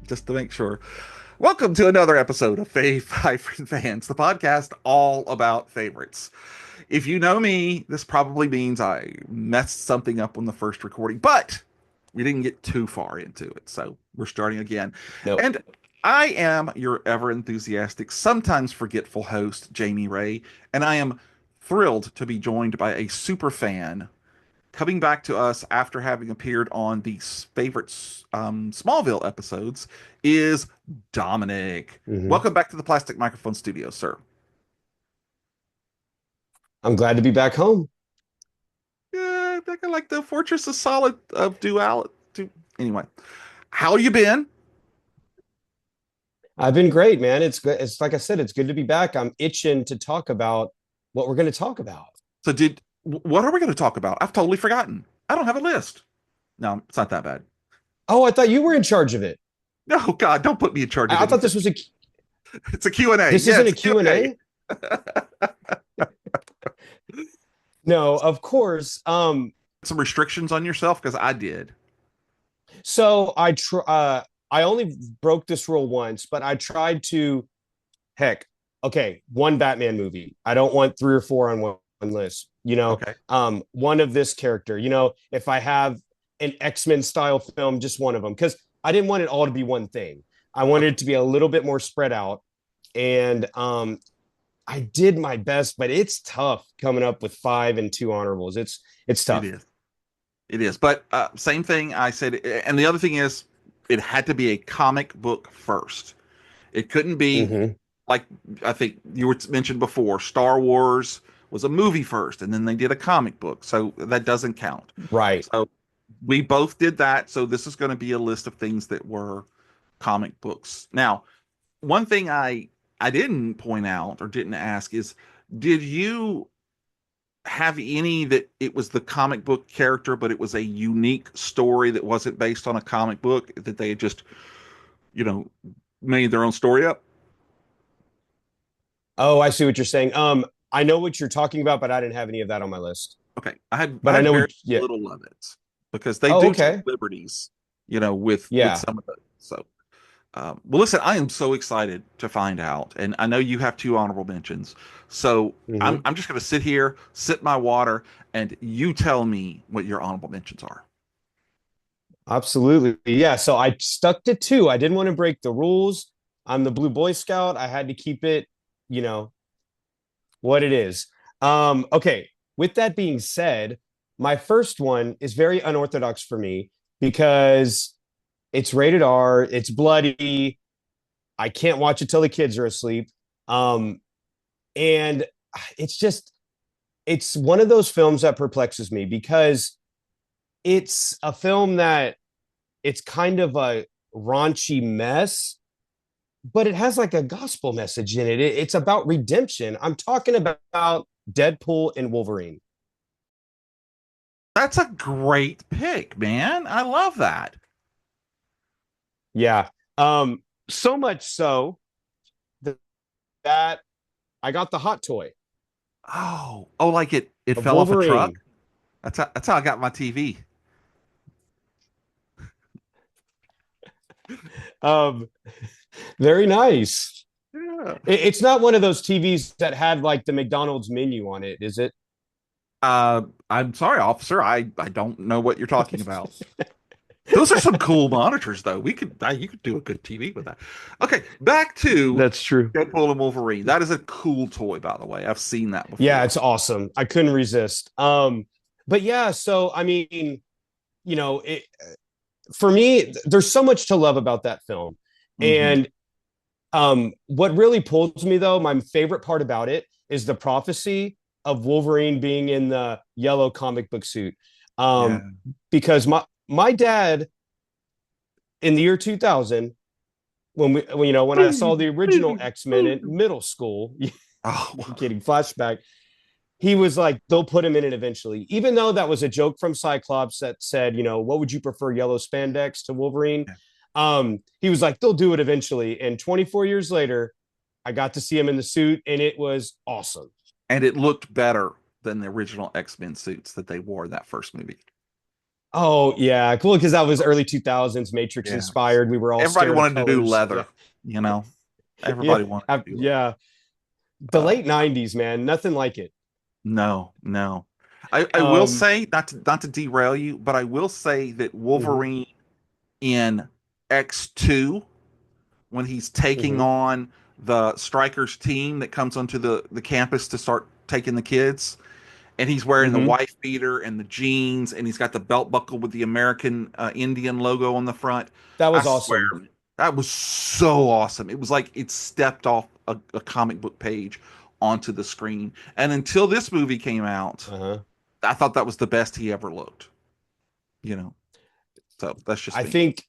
just to make sure. Welcome to another episode of Fave-Fans, the podcast all about favorites. If you know me, this probably means I messed something up on the first recording, but we didn't get too far into it, so we're starting again. Nope. And I am your ever enthusiastic, sometimes forgetful host, Jamie Ray, and I am thrilled to be joined by a super fan coming back to us after having appeared on the favorite Smallville episodes is Dominic. hmm Welcome back to the Plastic Microphone Studio, sir. I'm glad to be back home. Yeah, I think I like the Fortress of Solid of Duality. Anyway, how you been? I've been great, man. It's good. It's like I said, it's good to be back. I'm itching to talk about what we're going to talk about. So, what are we going to talk about? I've totally forgotten. I don't have a list. No, it's not that bad. Oh, I thought you were in charge of it. No, God, don't put me in charge of I thought anything. this was a It's a Q&A. this Yeah, isn't it's a a Q&A. Q&A. No, of course. Some restrictions on yourself because I did. So I only broke this rule once, but I tried to heck, okay, one Batman movie. I don't want three or four on one list. Okay. One of this character. If I have an X-Men style film, just one of them, because I didn't want it all to be one thing. I wanted Okay. it to be a little bit more spread out, and I did my best, but it's tough coming up with five and two honorables. It's It tough. is. It is. But same thing I said. And the other thing is, it had to be a comic book first. It couldn't be Mm-hmm. like I think you were mentioned before. Star Wars was a movie first, and then they did a comic book, so that doesn't count. Right. So we both did that. So this is going to be a list of things that were comic books. Now, one thing I didn't point out or didn't ask is, did you have any that it was the comic book character, but it was a unique story that wasn't based on a comic book that they had just, you know, made their own story up? Oh, I see what you're saying. I know what you're talking about, but I didn't have any of that on my list. Okay, I But I had know very what. Yeah. little of it because they Oh, do take okay. liberties, with Yeah. some of it. So, well, listen, I am so excited to find out, and I know you have two honorable mentions. So I'm hmm I'm just going to sit here, sip my water, and you tell me what your honorable mentions are. Absolutely. Yeah. So I stuck to two. I didn't want to break the rules. I'm the Blue Boy Scout. I had to keep it, you know, what it is. Okay. With that being said, my first one is very unorthodox for me because it's rated R, it's bloody. I can't watch it till the kids are asleep. Um, and it's one of those films that perplexes me because it's a film that it's kind of a raunchy mess, but it has like a gospel message in it. It's about redemption. I'm talking about Deadpool and Wolverine. That's a great pick, man. I love that. Yeah. So much so that I got the hot toy Oh, like it of fell off a truck. Wolverine. That's how I got my TV. Um, very nice. Yeah. It's not one of those TVs that had like the McDonald's menu on it, is it? I'm sorry, officer. I don't know what you're talking about. Those are some cool monitors, though. You could do a good TV with that. Okay, back to That's true. Deadpool and Wolverine. That is a cool toy, by the way. I've seen that Yeah, before. it's awesome. I couldn't resist. But yeah, so I mean, you know, it, for me, there's so much to love about that film. Hmm. And what really pulls me though, my favorite part about it is the prophecy of Wolverine being in the yellow comic book suit. Yeah. Um, because my dad in the year 2000, when I saw the original X-Men in middle school, Oh, getting flashback, he was like, they'll put him in it eventually. Even though that was a joke from Cyclops that said, what would you prefer, yellow spandex to Wolverine? He was like, they'll do it eventually. And 24 years later, I got to see him in the suit, and it was awesome. and it looked better than the original X-Men suits that they wore in that first movie. Oh yeah, cool, because that was early 2000s, Matrix Yeah. inspired. We were all Everybody staring at wanted to do colors. Yeah, leather, you know. yeah, Everybody wanted to do leather. yeah. The Uh, late 90s, man, nothing like it. no, no. I will Um, say, not to derail you, but I will say that mhm, Wolverine in X2, when he's taking mhm, on the strikers team that comes onto the campus to start taking the kids, and he's wearing the mhm. wife beater and the jeans, and he's got the belt buckle with the American Indian logo on the front. That I was swear, awesome. that was so awesome. It was like it stepped off a comic book page onto the screen. And until this movie came out, Uh-huh. I thought that was the best he ever looked. You know, so that's just I me. think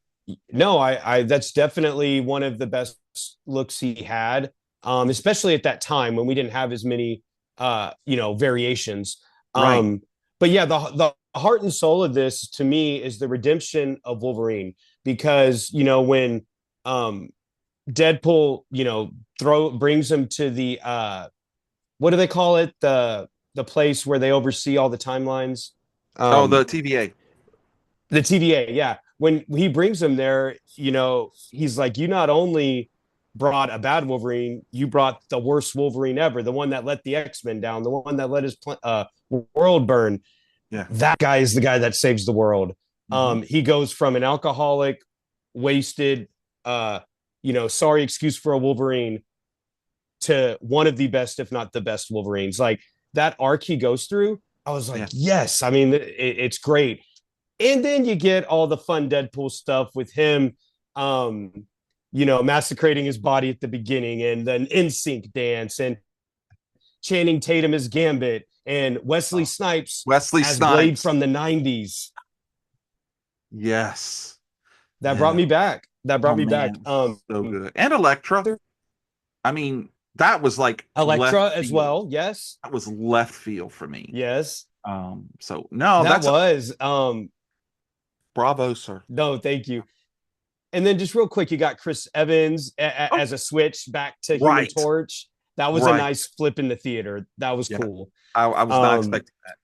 no, I that's definitely one of the best looks he had, especially at that time when we didn't have as many variations. Right. Um, but yeah, the heart and soul of this to me is the redemption of Wolverine because when um Deadpool, throw brings him to the what do they call it? The place where they oversee all the timelines. Oh, Um, the TVA. the TVA, yeah. When he brings him there, he's like, you not only brought a bad Wolverine, you brought the worst Wolverine ever, the one that let the X-Men down, the one that let his world burn. Yeah. That guy is the guy that saves the world. Hmm. He goes from an alcoholic, wasted, sorry excuse for a Wolverine to one of the best, if not the best Wolverines. Like that arc he goes through, I was like, Yeah. yes. I mean, it's great. And then you get all the fun Deadpool stuff with him, massacrating his body at the beginning and then NSYNC dance and Channing Tatum as Gambit and Wesley Oh, Snipes Wesley as Blade Snipes. from the 90s. Yes. That brought Yeah. me back. That Oh brought me back. man, so good. And Elektra. I mean, that was like left Elektra as field. well. Yes. That was left field for me. Yes. So no, That that's was. bravo, sir. No, thank you. And then just real quick, you got Chris Evans Oh, as a switch back to Human right, Torch. That was a right. nice flip in the theater. That was Yeah, cool. I was not Um, expecting that.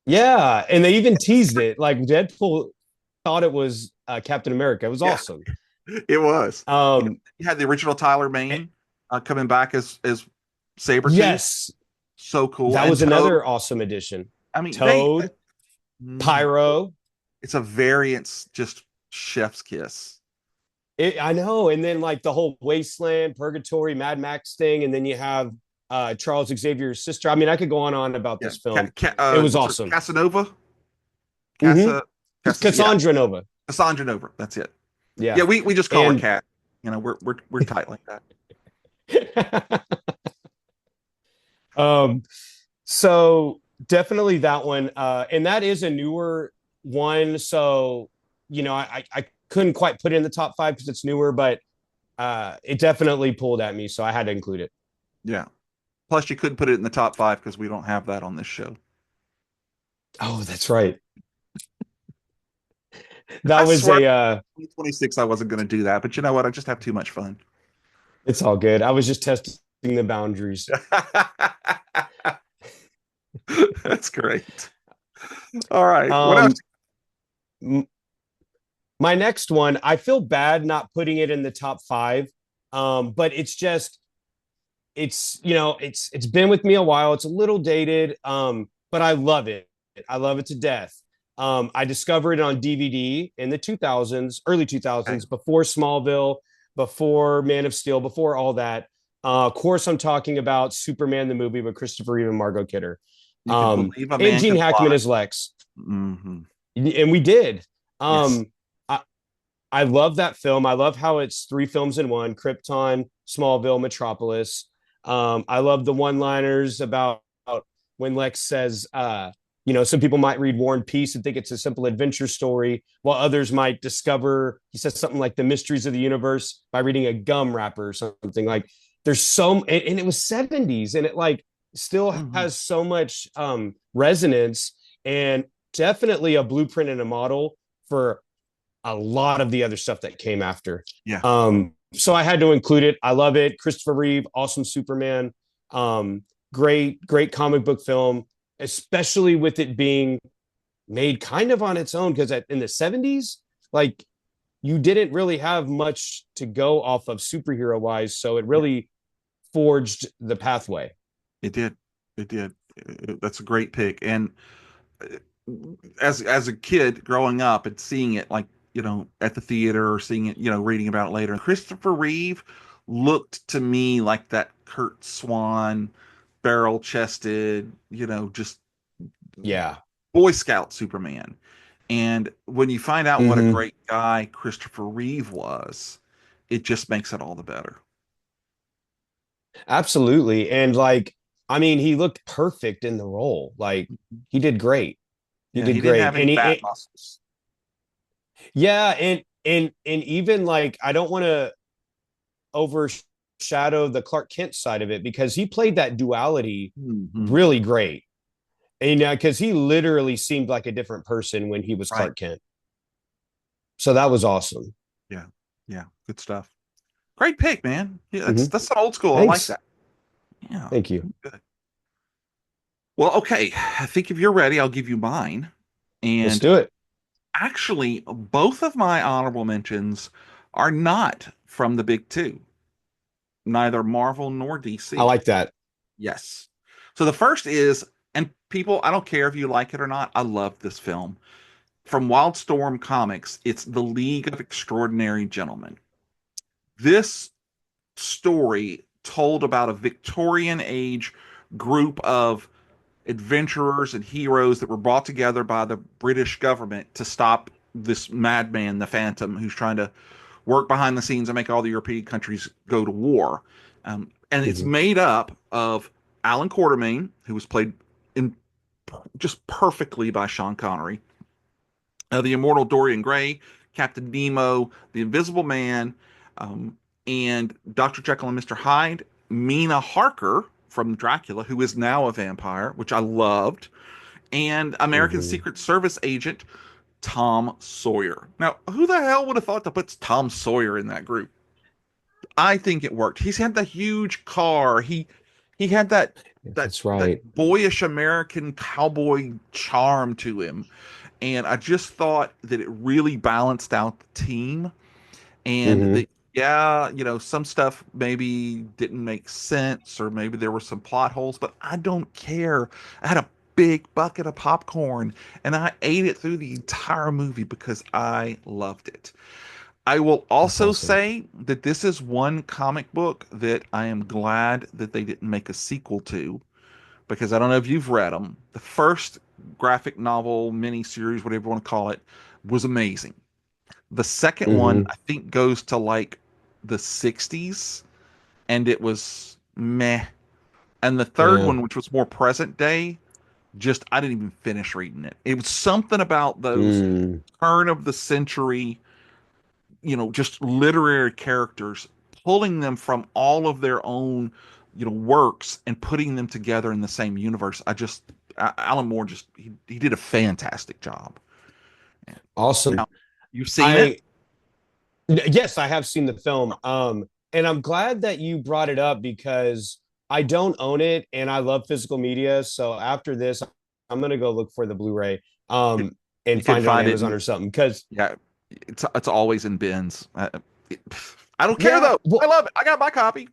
yeah, and they even teased it. Like Deadpool thought it was Captain America. It was Yeah, awesome. it was. Um, You had the original Tyler eh, Mane coming back as Sabretooth. yes, So cool. that And was Toad. another awesome addition. I mean, Toad, mm, Pyro. it's a variance, just chef's kiss. I know. And then like the whole Wasteland, Purgatory, Mad Max thing, and then you have Charles Xavier's sister. I mean, I could go on about Yeah, this film. It was what's her awesome. Casanova? Mm-hmm. Casa, Casa, yeah, Cassandra Nova. Cassandra Nova. That's it. Yeah. Yeah, we just call her And Cat. We're tight like that. um, so definitely that one. And that is a newer one. So, I couldn't quite put it in the top five because it's newer, but it definitely pulled at me. So I had to include it. Yeah. Plus, you couldn't put it in the top five because we don't have that on this show. Oh, that's right. That I was swear, a 2026, I wasn't going to do that, but you know what? I just have too much fun. it's all good. I was just testing the boundaries. That's great. All right. What else? Um, my next one, I feel bad not putting it in the top five. But it's just it's been with me a while. It's a little dated, but I love it. I love it to death. I discovered it on DVD in the 2000s, early Okay. 2000s, before Smallville, before Man of Steel, before all that. Of course, I'm talking about Superman the movie with Christopher Reeve and Margot Kidder, You can believe a and man Gene can Hackman fly. as Lex, Hmm. and we did. Yes. I, I love that film. I love how it's three films in one: Krypton, Smallville, Metropolis. I love the one-liners about when Lex says, some people might read War and Peace and think it's a simple adventure story, while others might discover, he says something like the mysteries of the universe by reading a gum wrapper or something. Like there's and it was 70s and it like still Hmm. has so much resonance and definitely a blueprint and a model for a lot of the other stuff that came after. Yeah. So I had to include it. I love it. Christopher Reeve, awesome Superman. Great comic book film, especially with it being made kind of on its own because in the 70s, like you didn't really have much to go off of superhero wise. So it Yeah, really forged the pathway. it did. It did. That's a great pick. And uh, as a kid growing up and seeing it like, at the theater or seeing it, reading about it later, Christopher Reeve looked to me like that Kurt Swan, barrel chested, just Yeah. Boy Scout Superman. And when you find out what a Mm-hmm. great guy Christopher Reeve was, it just makes it all the better. Absolutely. And like, I mean, he looked perfect in the role. Like he did great. He Yeah, did he didn't great. have any And fat muscles. yeah, and even like I don't want to overshadow the Clark Kent side of it because he played that duality Hmm. really great. And because he literally seemed like a different person when he was Right. Clark Kent. So that was awesome. Yeah. Yeah. Good stuff. Great pick, man. Yeah, that's Mm-hmm. that's an old school. I like Thanks. that. Yeah. Thank you. Good. Well, okay. I think if you're ready, I'll give you mine. Let's And do it. actually, both of my honorable mentions are not from the big two, neither Marvel nor I DC. like that. Yes. So the first is, and people, I don't care if you like it or not, I love this film. From Wildstorm Comics, it's The League of Extraordinary Gentlemen. This story told about a Victorian age group of adventurers and heroes that were brought together by the British government to stop this madman, the Phantom, who's trying to work behind the scenes and make all the European countries go to war. And it's Mm-hmm. made up of Alan Quartermain, who was played in just perfectly by Sean Connery, the immortal Dorian Gray, Captain Nemo, the Invisible Man, um, and Dr. Jekyll and Mr. Hyde, Mina Harker from Dracula, who is now a vampire, which I loved, and American Mm-hmm. Secret Service agent Tom Sawyer. Now, who the hell would have thought to put Tom Sawyer in that group? I think it worked. He's had the huge car. He had That's that right. boyish American cowboy charm to him, and I just thought that it really balanced out the team. And Mm-hmm. yeah, some stuff maybe didn't make sense, or maybe there were some plot holes, but I don't care. I had a big bucket of popcorn and I ate it through the entire movie because I loved it. I will That's also awesome. say that this is one comic book that I am glad that they didn't make a sequel to, because I don't know if you've read them. The first graphic novel miniseries, whatever you want to call it, was amazing. The second one, Mm-hmm. I think, goes to like the 60s, and it was meh. And the third Yeah. one, which was more present day, just I didn't even finish reading it. It was something about those Mm. turn of the century, just literary characters, pulling them from all of their own, works and putting them together in the same universe. Alan Moore he did a fantastic job. Awesome. Now, you've seen it? I yes, I have seen the film. And I'm glad that you brought it up because I don't own it and I love physical media. So after this, I'm gonna go look for the Blu-ray You and can find it on find it Amazon in, or something. Because yeah, it's always in bins. It- I don't care yeah, though. I well, love it. I got my copy.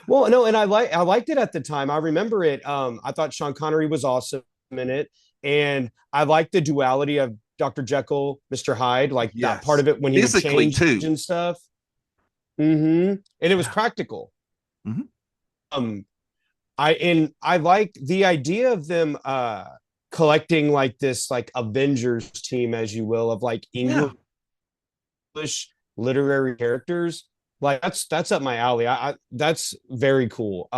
well, no, and I liked it at the time. I remember it. I thought Sean Connery was awesome in it, and I liked the duality of Dr. Jekyll, Mr. Hyde, like that part Yes, of it when he would physically change too. and stuff. Mm-hmm. And it was Yeah. practical. Mhm. Um, I like the idea of them collecting like this like Avengers team, as you will, of like Yeah. English literary characters. Like that's up my alley. I that's very cool.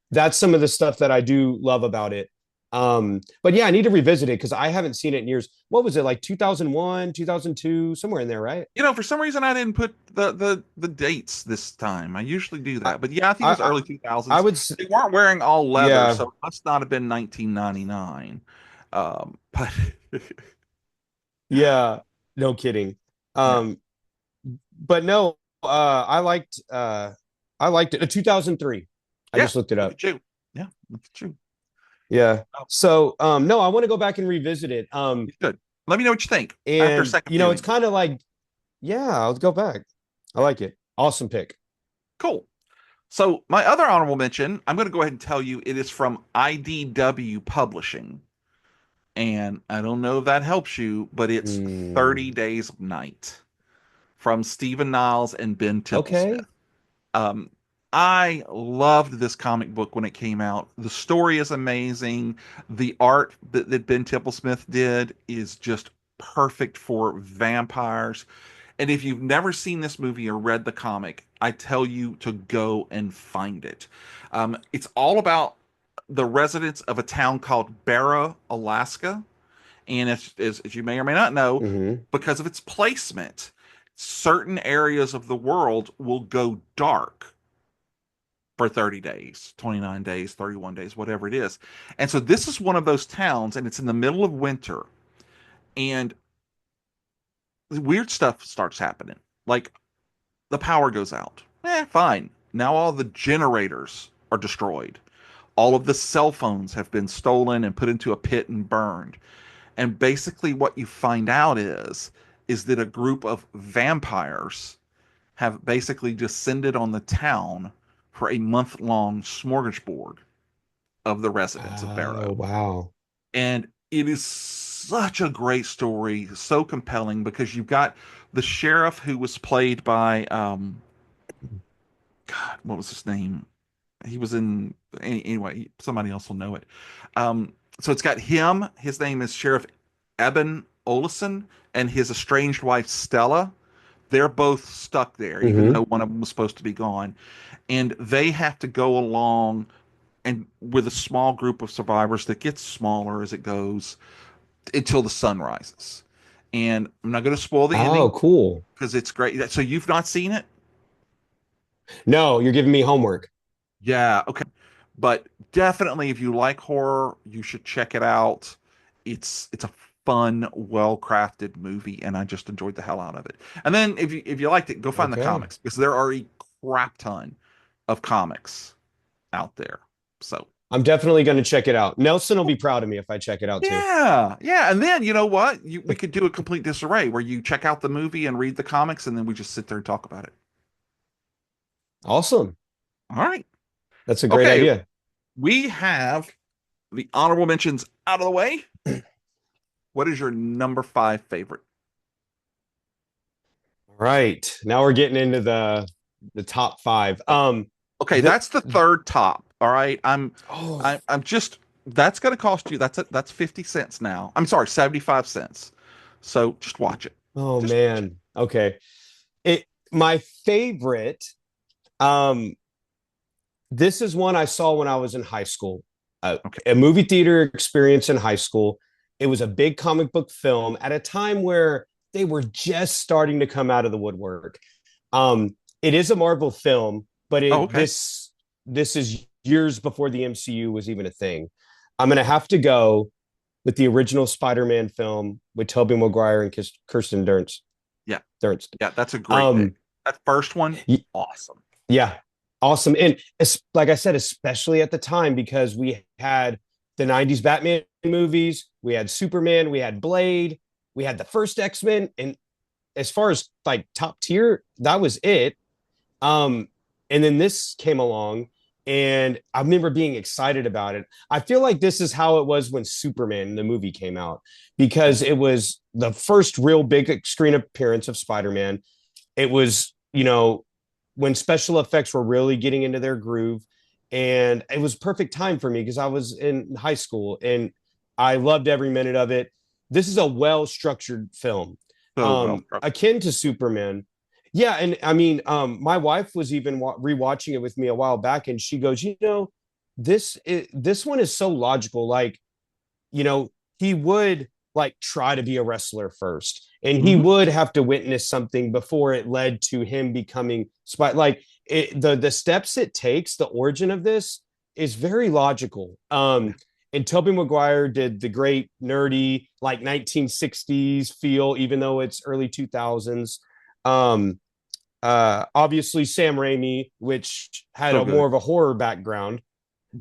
That's some of the stuff that I do love about it. But yeah, I need to revisit it because I haven't seen it in years. What was it like 2001, 2002, somewhere in there, right? For some reason I didn't put the dates this time. I usually do I that. But yeah, I think it was I early I 2000s. would They weren't wearing all leather, yeah, so it must not have been 1999. But yeah, no kidding. yeah, Um but no, I liked it. 2003. I yeah, just looked it look up. at you. Yeah, look at you. Yeah. Oh, So no, I want to go back and revisit it. you should. Let me know what you think after a And second it's viewing. kind of like, yeah, I'll go back. I like it. Awesome pick. Cool. So my other honorable mention, I'm going to go ahead and tell you it is from IDW Publishing. And I don't know if that helps you, but it's 30 Hmm. Days of Night from Stephen Niles and Ben Templesmith. Okay. Um, I loved this comic book when it came out. The story is amazing. The art that Ben Templesmith did is just perfect for vampires. And if you've never seen this movie or read the comic, I tell you to go and find it. It's all about the residents of a town called Barra, Alaska. And as you may or may not know, Hmm. because of its placement, certain areas of the world will go dark for 30 days, 29 days, 31 days, whatever it is. And so this is one of those towns, and it's in the middle of winter, and weird stuff starts happening. Like the power goes out. Fine. Now all the generators are destroyed. All of the cell phones have been stolen and put into a pit and burned. And basically what you find out is that a group of vampires have basically descended on the town for a month-long smorgasbord of the residents of Oh, Barrow. wow. And it is such a great story, so compelling because you've got the sheriff who was played by God, what was his name? He was in anyway, somebody else will know it. So it's got him, his name is Sheriff Eben Olison, and his estranged wife Stella. They're both stuck there, even Hmm. though one of them was supposed to be gone. And they have to go along and with a small group of survivors that gets smaller as it goes until the sun rises. And I'm not going to spoil the Oh, ending cool. because it's great. So you've not seen it? No, you're giving me homework. Yeah, okay. But definitely if you like horror, you should check it out. It's a fun, well-crafted movie and I just enjoyed the hell out of it. And then if you liked it, go find the Okay. comics because there are a crap ton of comics out there. So, I'm definitely going to check it out. Nelson will be proud of me if I check it out too. yeah. Yeah, and then you know what? We could do a complete disarray where you check out the movie and read the comics and then we just sit there and talk about it. Awesome. All right. That's a great Okay, idea. we have the honorable mentions out of the way. What is your number five favorite? All right. Now we're getting into the top five. Okay, The that's the third top. All right, oh I'm just that's going to cost you. That's 50 cents now. I'm sorry, 75 cents. So just watch it. oh Just watch it. man. Okay. It my favorite. Um, this is one I saw when I was in high school. Okay. A movie theater experience in high school. It was a big comic book film at a time where they were just starting to come out of the woodwork. It is a Marvel film, but Oh, it okay. this is years before the MCU was even a thing. I'm gonna have to go with the original Spider-Man film with Tobey Maguire and Kirsten Dunst. Yeah, Dunst. yeah, that's a great pick. Um, That first one, awesome. yeah, awesome. And like I said, especially at the time because we had the '90s Batman movies, we had Superman, we had Blade, we had the first X-Men, and as far as like top tier, that was it. Um, and then this came along, and I remember being excited about it. I feel like this is how it was when Superman the movie came out because it was the first real big screen appearance of Spider-Man. It was, when special effects were really getting into their groove, and it was perfect time for me because I was in high school and I loved every minute of it. This is a well-structured film, So well structured. akin to Superman. Yeah, and I mean, my wife was even rewatching it with me a while back, and she goes, this one is so logical. Like, you know, he would like try to be a wrestler first, and he Hmm. would have to witness something before it led to him becoming spy. Like the steps it takes, the origin of this is very logical. And Tobey Maguire did the great nerdy like 1960s feel, even though it's early 2000s. Um, Obviously Sam Raimi, which had So a more good. of a horror background.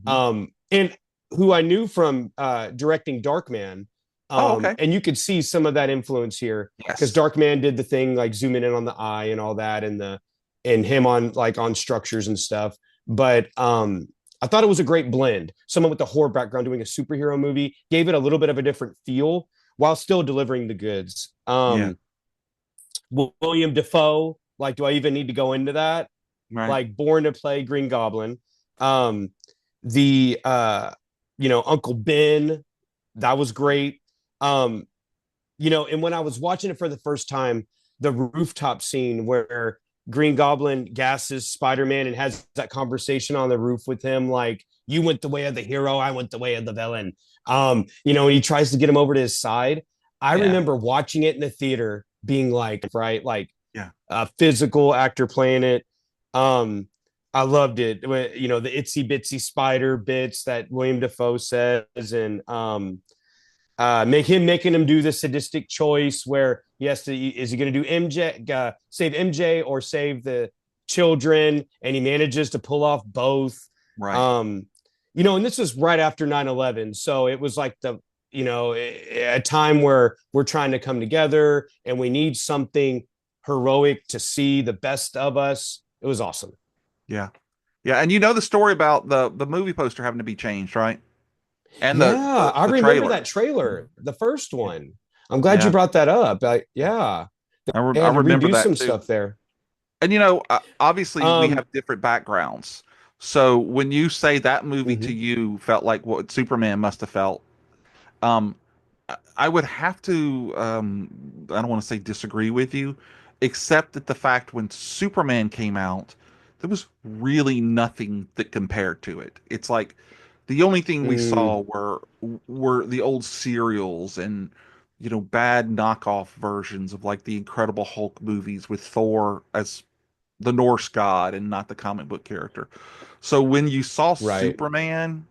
Hmm. And who I knew from directing Darkman. Oh, okay. And you could see some of that influence here because Yes. Darkman did the thing like zooming in on the eye and all that, and him on like on structures and stuff. But I thought it was a great blend. Someone with the horror background doing a superhero movie gave it a little bit of a different feel while still delivering the goods. Yeah. William Defoe, like, do I even need to go into that? Right. Like, born to play Green Goblin. Um, the Uncle Ben, that was great. Um, and when I was watching it for the first time, the rooftop scene where Green Goblin gasses Spider-Man and has that conversation on the roof with him, like, you went the way of the hero, I went the way of the villain. And he tries to get him over to his side. I Yeah. remember watching it in the theater, being like, right, like Yeah. a physical actor playing it. Um, I loved it. The itsy bitsy spider bits that William Defoe says, and making him do the sadistic choice where he has to, is he going to do save MJ or save the children, and he manages to pull off both. Right. And this was right after 9/11, so it was like a time where we're trying to come together and we need something heroic to see the best of us. It was awesome. Yeah. Yeah. And you know the story about the movie poster having to be changed, right? And Yeah, I the remember trailer. that trailer, the first Yeah. one. I'm glad you Yeah. brought that up. Yeah, they I had to remember redo that some too. stuff there. And obviously we Um, have different backgrounds. So when you say that movie to mhm. you felt like what Superman must have felt, um, I would have to, I don't want to say disagree with you, except that the fact when Superman came out, there was really nothing that compared to it. It's like the only thing we Mm, saw were the old serials and bad knockoff versions of like the Incredible Hulk movies with Thor as the Norse god and not the comic book character. So when you saw right. Superman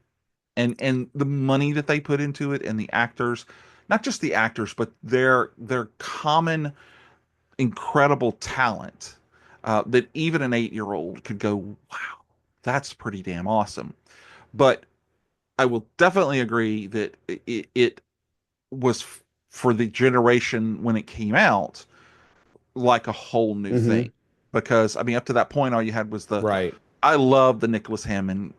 and the money that they put into it and the actors, not just the actors, but their common incredible talent, that even an 8-year-old could go, wow, that's pretty damn awesome. But I will definitely agree that it was for the generation when it came out like a whole new thing, Hmm. because I mean up to that point all you had was the Right. I love the Nicholas Hammond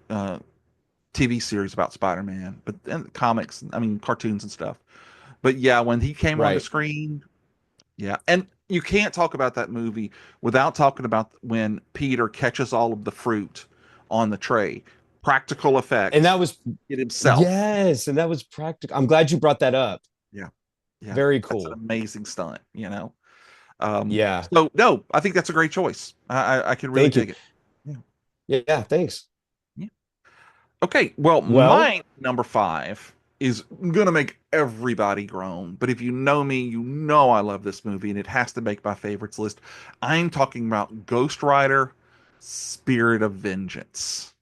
TV series about Spider-Man, but and comics, I mean cartoons and stuff. But yeah, when he came on the Right. screen, yeah, and you can't talk about that movie without talking about when Peter catches all of the fruit on the tray. Practical And that effects. was, It himself. yes, and that was practical. I'm glad you brought that up. Yeah, yeah, Very that's an cool. amazing stunt. Yeah. So no, I think that's a great choice. I can really Thank you. dig it. Yeah. Yeah. Thanks. Yeah. Okay, well, Well, my number five is gonna make everybody groan, but if you know me, you know I love this movie, and it has to make my favorites list. I'm talking about Ghost Rider, Spirit of Vengeance.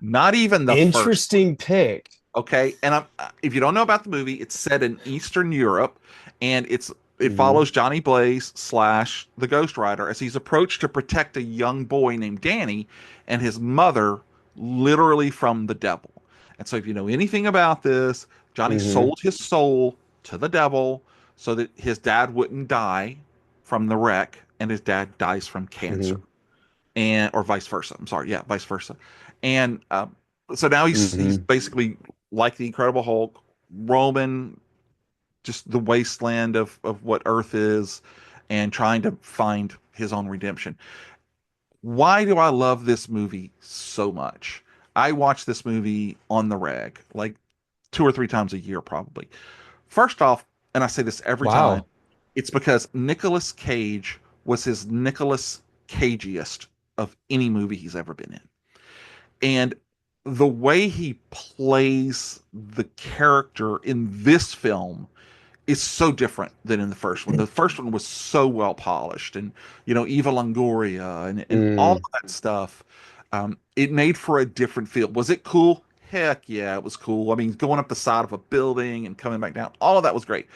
Not even the first one. interesting pick. Okay, and if you don't know about the movie, it's set in Eastern Europe, and it Hmm. follows Johnny Blaze slash the Ghost Rider as he's approached to protect a young boy named Danny and his mother, literally from the devil. And so, if you know anything about this, Johnny Hmm. sold his soul to the devil so that his dad wouldn't die from the wreck, and his dad dies from cancer, Hmm. and or vice versa. I'm sorry, yeah, vice versa. And so now he's Hmm. basically like the Incredible Hulk, roaming just the wasteland of what Earth is, and trying to find his own redemption. Why do I love this movie so much? I watch this movie on the reg, like 2 or 3 times a year, probably. First off, and I say this every time, Wow. it's because Nicolas Cage was his Nicolas Cageiest of any movie he's ever been in. And the way he plays the character in this film is so different than in the first one. The first one was so well polished, and Eva Longoria and all of Mm. that stuff. It made for a different feel. Was it cool? Heck yeah, it was cool. I mean, going up the side of a building and coming back down, all of that was great.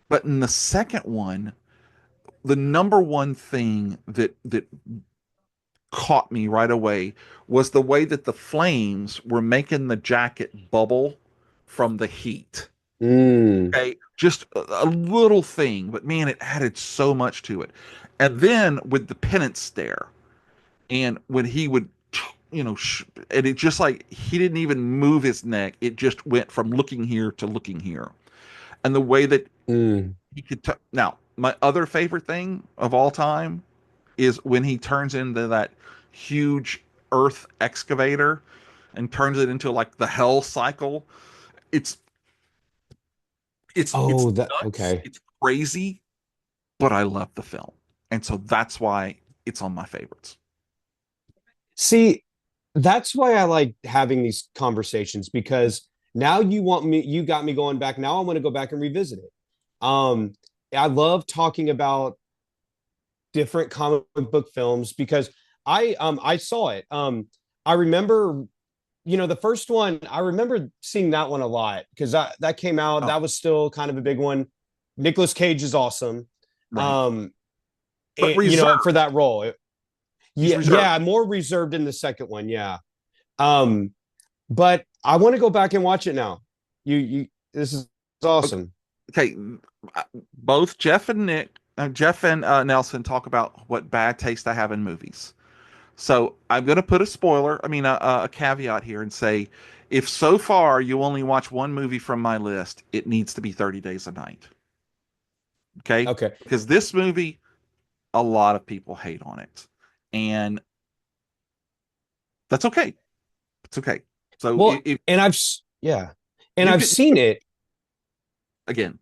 But in the second one, the number one thing that caught me right away was the way that the flames were making the jacket bubble from the heat. Mm. Okay, just a little thing, but man, it added so much to it. And then with the penance stare, and when he would, and it just like he didn't even move his neck; it just went from looking here to looking here. And the way that Mm. he could. Now, my other favorite thing of all time is when he turns into that huge earth excavator and turns it into like the hell cycle. It's it's Oh, that nuts. okay. It's crazy, but I love the film. And so that's why it's on my favorites. See, that's why I like having these conversations because now you got me going back. Now I want to go back and revisit it. Um, I love talking about different comic book films because I saw it. I remember, the first one, I remember seeing that one a lot because that came out, Oh, that was still kind of a big one. Nicolas Cage is awesome. right. Um, But for reserved. that role. He's Yeah, reserved. yeah, more reserved in the second one, yeah. Um, but I want to go back and watch it now. You this is Okay. awesome. Okay. Both Jeff and Nelson talk about what bad taste I have in movies. So I'm going to put a spoiler, I mean, a caveat here and say, if so far you only watch one movie from my list, it needs to be 30 Days a Night. Okay. Okay. Because this movie, a lot of people hate on it. And that's okay. It's okay. So Well, if and yeah. And you I've can, seen it. again,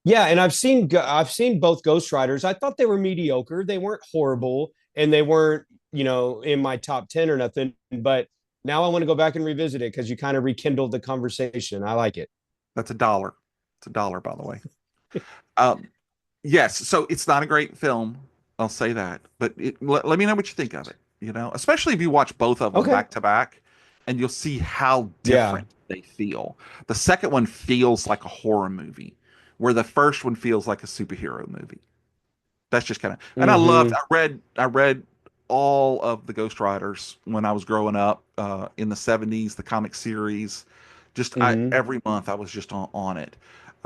Yeah, and I've seen both Ghost Riders. I thought they were mediocre. They weren't horrible and they weren't, in my top 10 or nothing, but now I want to go back and revisit it because you kind of rekindled the conversation. I like it. that's $1. It's $1, by the way. Um, yes. So it's not a great film. I'll say that, but let me know what you think of it. Especially if you watch both of them Okay. back to back, and you'll see how Yeah. different they feel. The second one feels like a horror movie, where the first one feels like a superhero movie. That's just kind of, and Mm-hmm. I read all of the Ghost Riders when I was growing up in the 70s, the comic series. Just Mm-hmm. every month I was just on it.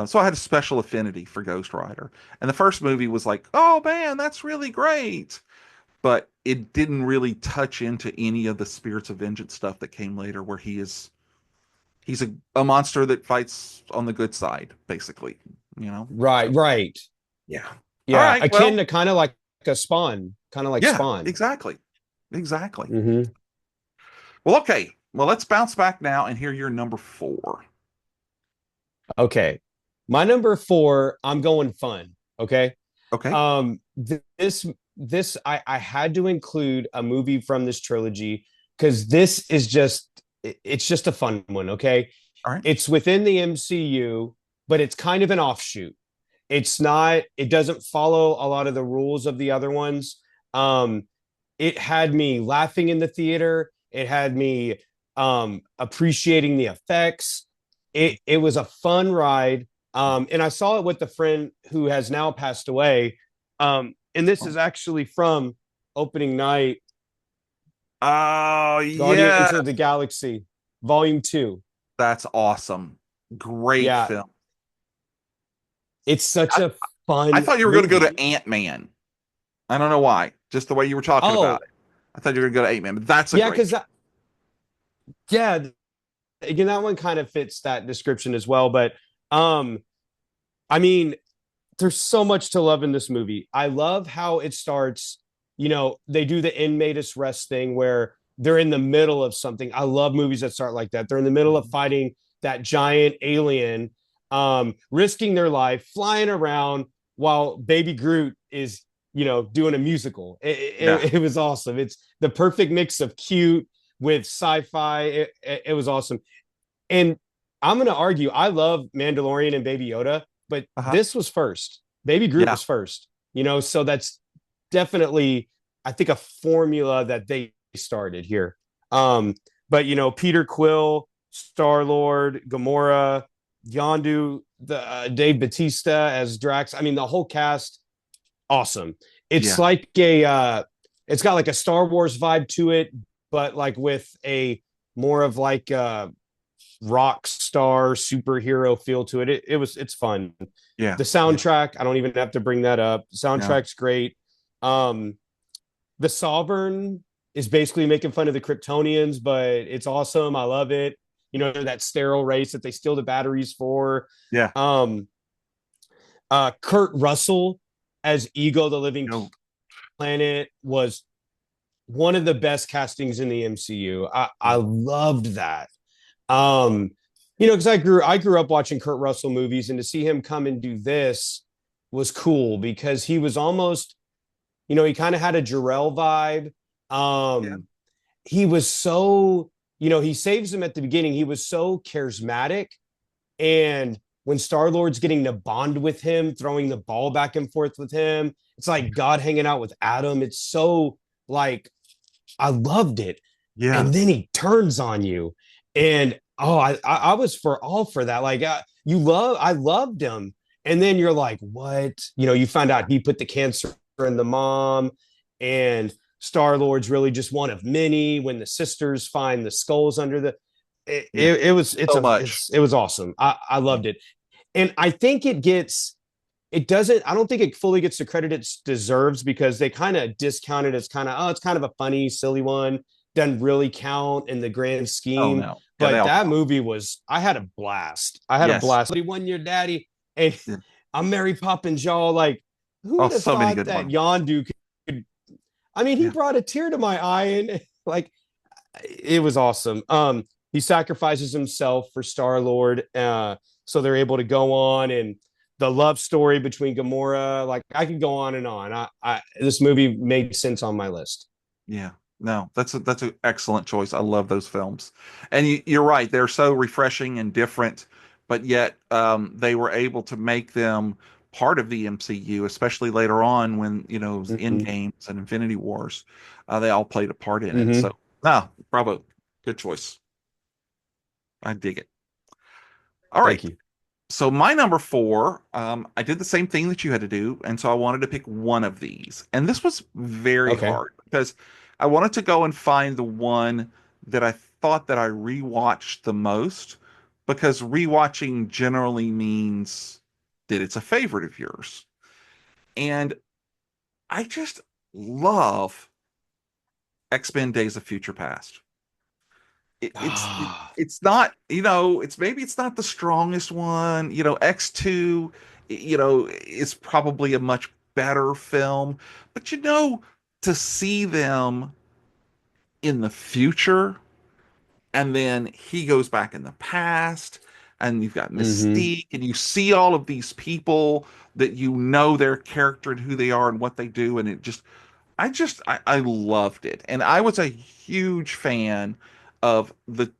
So I had a special affinity for Ghost Rider. And the first movie was like, oh man, that's really great. But it didn't really touch into any of the Spirits of Vengeance stuff that came later, where he's a monster that fights on the good side, basically. Right, So right. yeah. All Yeah. right. Akin Well, to kind of like a Spawn, kind of like yeah, Spawn. exactly. Exactly. Mm-hmm. Well, okay. Well, let's bounce back now and hear your number four. Okay. My number four, I'm going fun. Okay. Okay. Um, I had to include a movie from this trilogy because this is it's just a fun one. Okay. All right. It's within the MCU, but it's kind of an offshoot. It doesn't follow a lot of the rules of the other ones. Um, it had me laughing in the theater. It had me appreciating the effects. It was a fun ride. And I saw it with a friend who has now passed away. And this Oh, is actually from opening night, oh, yeah. Guardians of the Galaxy, Volume 2. That's awesome. Great Yeah, film. it's such I, a I fun thought you were going to go to movie. Ant-Man. I don't know why. Just the way you were talking about Oh, it. I thought you were going to go to Ant-Man, but that's a yeah, great because film. yeah, again, that one kind of fits that description as well. But um, I mean, there's so much to love in this movie. I love how it starts. They do the in medias res thing where they're in the middle of something. I love movies that start like that. They're in the middle of Mhm. fighting that giant alien, risking their life, flying around while Baby Groot is, doing a musical. Yeah. It was awesome. It's the perfect mix of cute with sci-fi. It was awesome. And I'm going to argue, I love Mandalorian and Baby Yoda, but Uh-huh. this was first. Baby Groot Yeah. was first, so that's definitely, I think, a formula that they started here. Um, but, Peter Quill, Star Lord, Gamora, Yondu, Dave Batista as Drax. I mean, the whole cast, awesome. It's Yeah. like it's got like a Star Wars vibe to it, but like with a more of like a rock star superhero feel to it. It's fun. Yeah, The yeah, soundtrack, I don't even have to bring that up. The yeah. soundtrack's great. Um, the Sovereign is basically making fun of the Kryptonians, but it's awesome. I love it. You know, that sterile race that they steal the batteries for. Yeah. Um, Kurt Russell as Ego, the Living Go. Planet, was one of the best castings in the MCU. I Yeah. loved that. Um, you know, because I grew up watching Kurt Russell movies, and to see him come and do this was cool because he was almost, you know, he kind of had a Jarrell vibe. Yeah. He was so, you know, he saves him at the beginning. He was so charismatic, and when Star Lord's getting to bond with him, throwing the ball back and forth with him, it's like God hanging out with Adam. It's so like I loved it. And then Yes. he turns on you. And oh, I was for all for that. Like I loved him. And then you're like, what? You know, you find out he put the cancer in the mom, and Star Lord's really just one of many when the sisters find the skulls under the Yeah. So much. it was awesome. I Yeah. loved it. And I think it doesn't, I don't think it fully gets the credit it deserves because they kind of discount it as kind of, oh, it's kind of a funny, silly one. Doesn't really count in the grand Oh scheme. no. Yeah, they But all that count. id was, I had a blast. I had a Yes. blast. 1 year daddy. And Yeah. I'm Mary Poppins, y'all. Like, who Oh, would have so many thought good that ones. Yondu could, I mean, he Yeah. brought a tear to my eye and like, it was awesome. He sacrifices himself for Star Lord, so they're able to go on and the love story between Gamora. Like I could go on and on. This movie made sense on my list. Yeah. No, that's an excellent choice. I love those films. And you're right. They're so refreshing and different, but yet they were able to make them part of the MCU, especially later on when, you know, it was Mm-hmm. Endgames and Infinity Wars. They all played a part in it. Mm-hmm. So, no, bravo. Good choice. I dig it. All Thank right. you. So my number four, I did the same thing that you had to do, and so I wanted to pick one of these. And this was very Okay. hard because I wanted to go and find the one that I thought that I rewatched the most, because rewatching generally means that it's a favorite of yours. And I just love X-Men Days of Future Past. Ah. It's not, you know, it's maybe it's not the strongest one. You know, X2, you know, is probably a much better film, but you know, to see them in the future, and then he goes back in the past, and you've got Mm-hmm. Mystique, and you see all of these people that you know their character and who they are and what they do, and it just I loved it, and I was a huge fan of the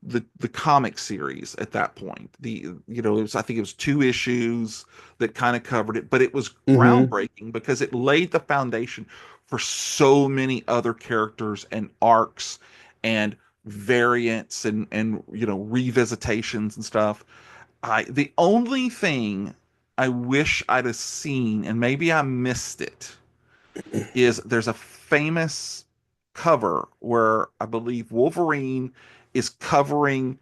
comic series at that point. You know, it was, I think it was 2 issues that kind of covered it, but it was Mm-hmm. groundbreaking because it laid the foundation for so many other characters and arcs and variants and you know, revisitations and stuff. I The only thing I wish I'd have seen, and maybe I missed it, is there's a famous cover where I believe Wolverine is covering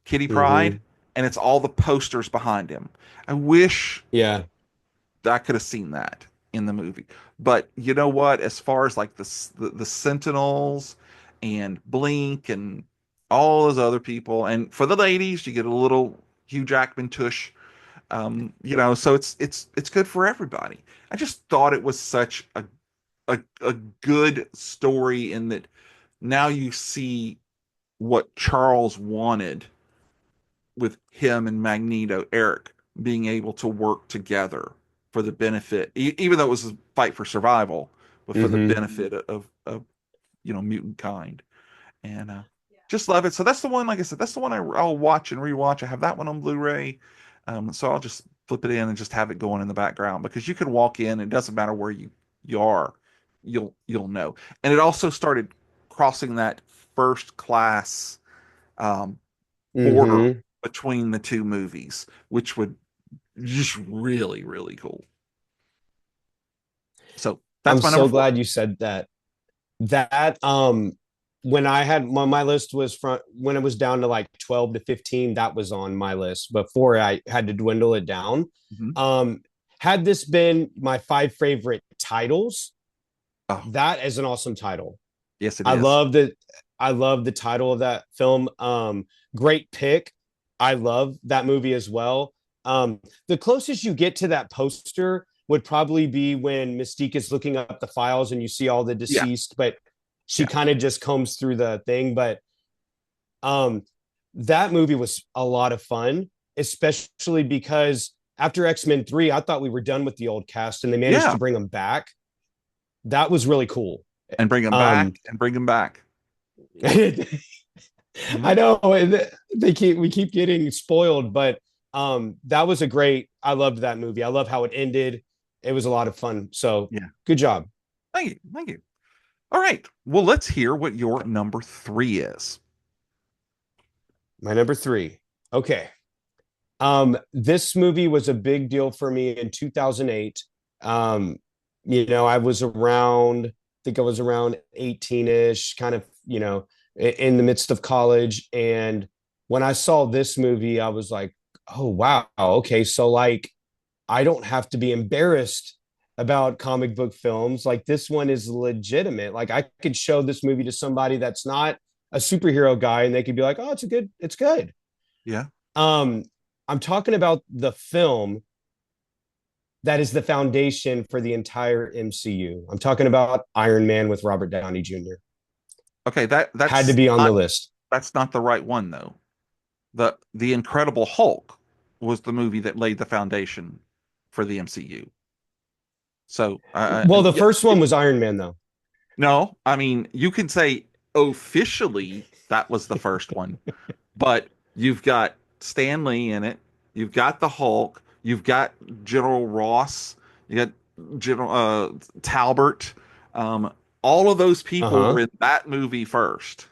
Kitty Mm-hmm. Pryde, and it's all the posters behind him. I wish Yeah. I could have seen that in the movie. But you know what? As far as like the Sentinels and Blink and all those other people, and for the ladies, you get a little Hugh Jackman tush. You know, so it's good for everybody. I just thought it was such a good story in that now you see what Charles wanted with him and Magneto, Eric being able to work together for the benefit, even though it was a fight for survival, but for the Mm-hmm. benefit of you know, mutant kind. And just love it. So that's the one. Like I said, that's the one I'll watch and rewatch. I have that one on Blu-ray, so I'll just flip it in and just have it going in the background, because you can walk in. It doesn't matter where you are, you'll know. And it also started crossing that first class um, border Mm-hmm. between the two movies, which would just really cool. So I'm that's my number so four. glad you said that. that when I had my list was from when it was down to like 12 to 15, that was on my list before I had to dwindle it down. Mhm. Um, had this been my five favorite titles, Oh, that is an awesome title. yes, it I is. love the I love the title of that film. Great pick. I love that movie as well. The closest you get to that poster would probably be when Mystique is looking up the files and you see all the Yeah, deceased, but she yeah, kind of just combs through the thing. But um, that movie was a lot of fun, especially because after X-Men 3, I thought we were done with the old cast and they managed yeah. to bring them back. That was really cool. And bring them back Um, and bring them back. I Mhm. know we keep getting spoiled, but that was a great. I loved that movie. I love how it ended. It was a lot of fun. So Yeah. good job. Thank you. Thank you. All right. Well, let's hear what your number three is. My number three. Okay. This movie was a big deal for me in 2008. Um, I was around, I think I was around 18-ish, kind of, in the midst of college. And when I saw this movie, I was like, oh, wow. Okay. So, like, I don't have to be embarrassed about comic book films. Like, this one is legitimate. Like, I could show this movie to somebody that's not a superhero guy and they could be like, oh, it's good. Yeah. Um, I'm talking about the film that is the foundation for the entire MCU. I'm talking about Iron Man with Robert Downey Jr. Okay. That Had to that's be on the not list. that's not the right one though. The Incredible Hulk was the movie that laid the foundation for the MCU. So, Well, the yeah, first one was Iron Man, though. no, I mean, you can say officially that was the first one, but you've got Stan Lee in it, you've got the Hulk, you've got General Ross, you got General Talbert. Um, all of those Uh people were huh. in that movie first.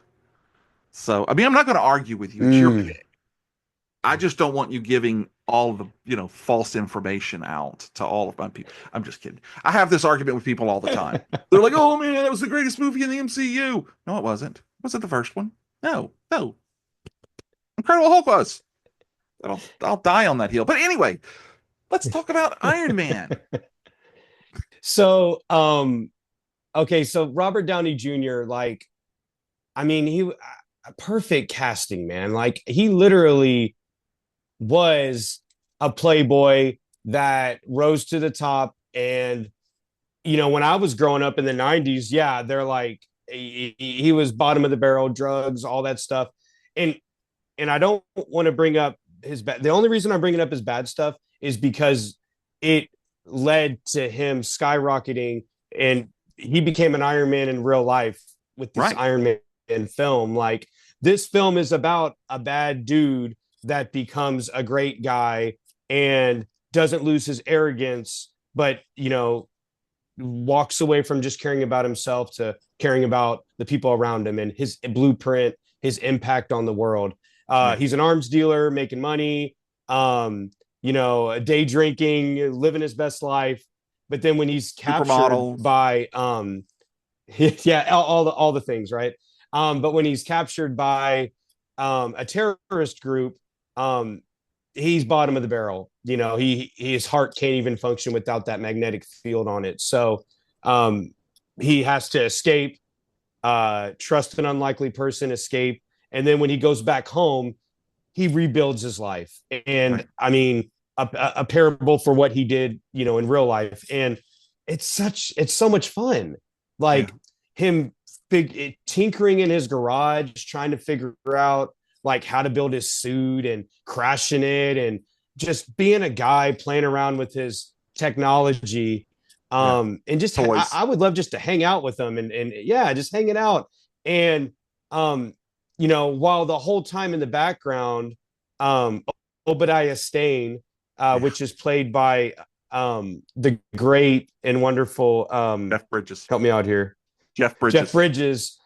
So, I mean, I'm not going to argue with you. It's your Mm. pick. I just don't want you giving all the, false information out to all of my people. I'm just kidding. I have this argument with people all the time. They're like, "Oh man, that was the greatest movie in the MCU." No, it wasn't. Was it the first one? No, no. Incredible Hulk was. I'll die on that hill. But anyway, let's talk about Iron Man. So, okay, so Robert Downey Jr. Like, I mean, perfect casting, man. Like, he literally was a playboy that rose to the top. And, when I was growing up in the 90s, yeah, they're like, he was bottom of the barrel, drugs, all that stuff. And, I don't want to bring up his bad. The only reason I'm bringing up his bad stuff is because it led to him skyrocketing and he became an Iron Man in real life with this Right, Iron Man film. Like, this film is about a bad dude that becomes a great guy and doesn't lose his arrogance, but walks away from just caring about himself to caring about the people around him and his blueprint, his impact on the world. right. He's an arms dealer making money, day drinking, living his best life. But then when he's captured Supermodels. by, yeah, all the things, right? But when he's captured by a terrorist group, um, he's bottom of the barrel. His heart can't even function without that magnetic field on it. So um, he has to escape, trust an unlikely person, escape, and then when he goes back home, he rebuilds his life. And Right. I mean, a parable for what he did, in real life. And it's so much fun. Yeah. Like him tinkering in his garage, trying to figure out like how to build his suit and crashing it and just being a guy playing around with his technology. Yeah. And just Toys. I would love just to hang out with them and yeah, just hanging out. And um, while the whole time in the background, um, Obadiah Stane, Yeah. which is played by the great and wonderful, Jeff Bridges. help me out here, Jeff Jeff Bridges. Bridges.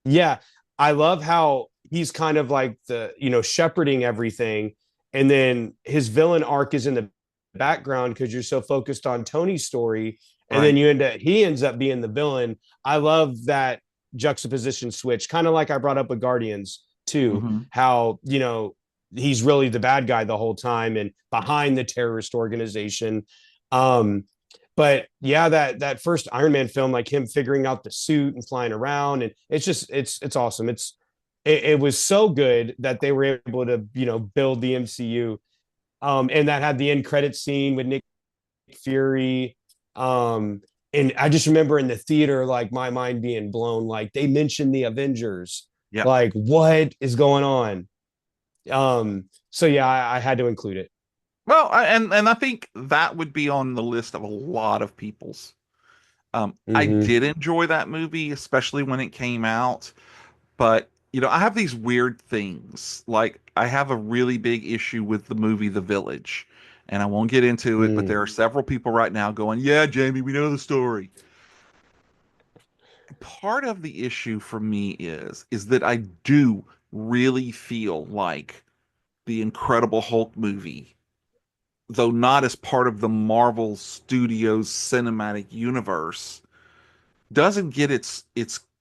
Yeah, I love how he's kind of like the shepherding everything, and then his villain arc is in the background because you're so focused on Tony's story, and then Right. he ends up being the villain. I love that juxtaposition switch, kind of like I brought up with Guardians too, Hmm. how, he's really the bad guy the whole time and behind the terrorist organization. Um, but yeah, that first Iron Man film, like him figuring out the suit and flying around, and it's awesome. It was so good that they were able to build the MCU, and that had the end credit scene with Nick Fury. Um, and I just remember in the theater, like my mind being blown. Like they mentioned the Avengers. Yep. Like what is going on? So yeah, I had to include it. Well, and I think that would be on the list of a lot of people's. I Mm-hmm. did enjoy that movie, especially when it came out. But, I have these weird things. Like, I have a really big issue with the movie The Village. And I won't get into it, but Mm. there are several people right now going, yeah, Jamie, we know the story. Part of the issue for me is that I do really feel like the Incredible Hulk movie, though not as part of the Marvel Studios cinematic universe, doesn't get its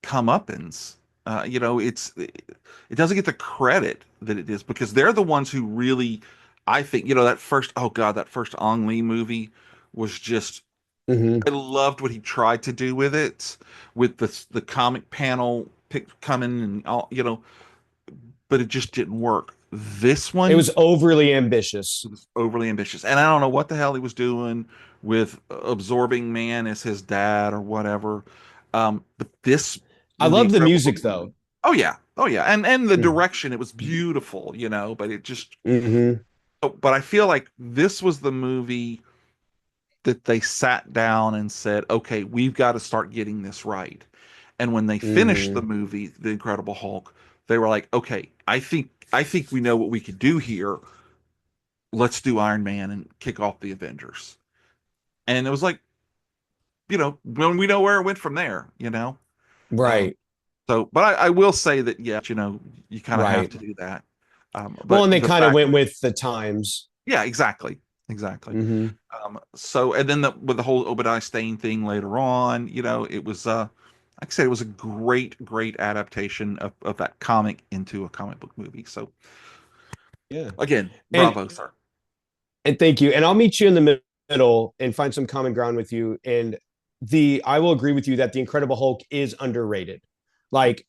comeuppance. It doesn't get the credit that it is because they're the ones who really, I think, that first, oh God, that first Ong Lee movie was just, Mm-hmm. I loved what he tried to do with it, with the comic panel pick coming and all, but it just didn't work. This It was one overly ambitious. was overly ambitious, and I don't know what the hell he was doing with absorbing man as his dad or whatever. But this, I the love the Incredible music Hulk movie, though. oh yeah, and the direction, it was beautiful, but it just, Mm-hmm. but I feel like this was the movie that they sat down and said, okay, we've got to start getting this right. And when they finished the Mm-hmm. movie, The Incredible Hulk, they were like, okay, I think we know what we could do here. Let's do Iron Man and kick off the Avengers. And it was like, when we know where it went from there. Um, Right. but I will say that, yeah, you kind of have Right. to do that. Well, But and they the kind of fact went that, with the times. yeah, exactly, exactly. Mm-hmm. So, and then with the whole Obadiah Stane thing later on, it was, like I said, it was a great, great adaptation of that comic into a comic book movie. So, Yeah. again, And bravo, sir. thank you. And I'll meet you in the middle and find some common ground with you. And I will agree with you that The Incredible Hulk is underrated. Like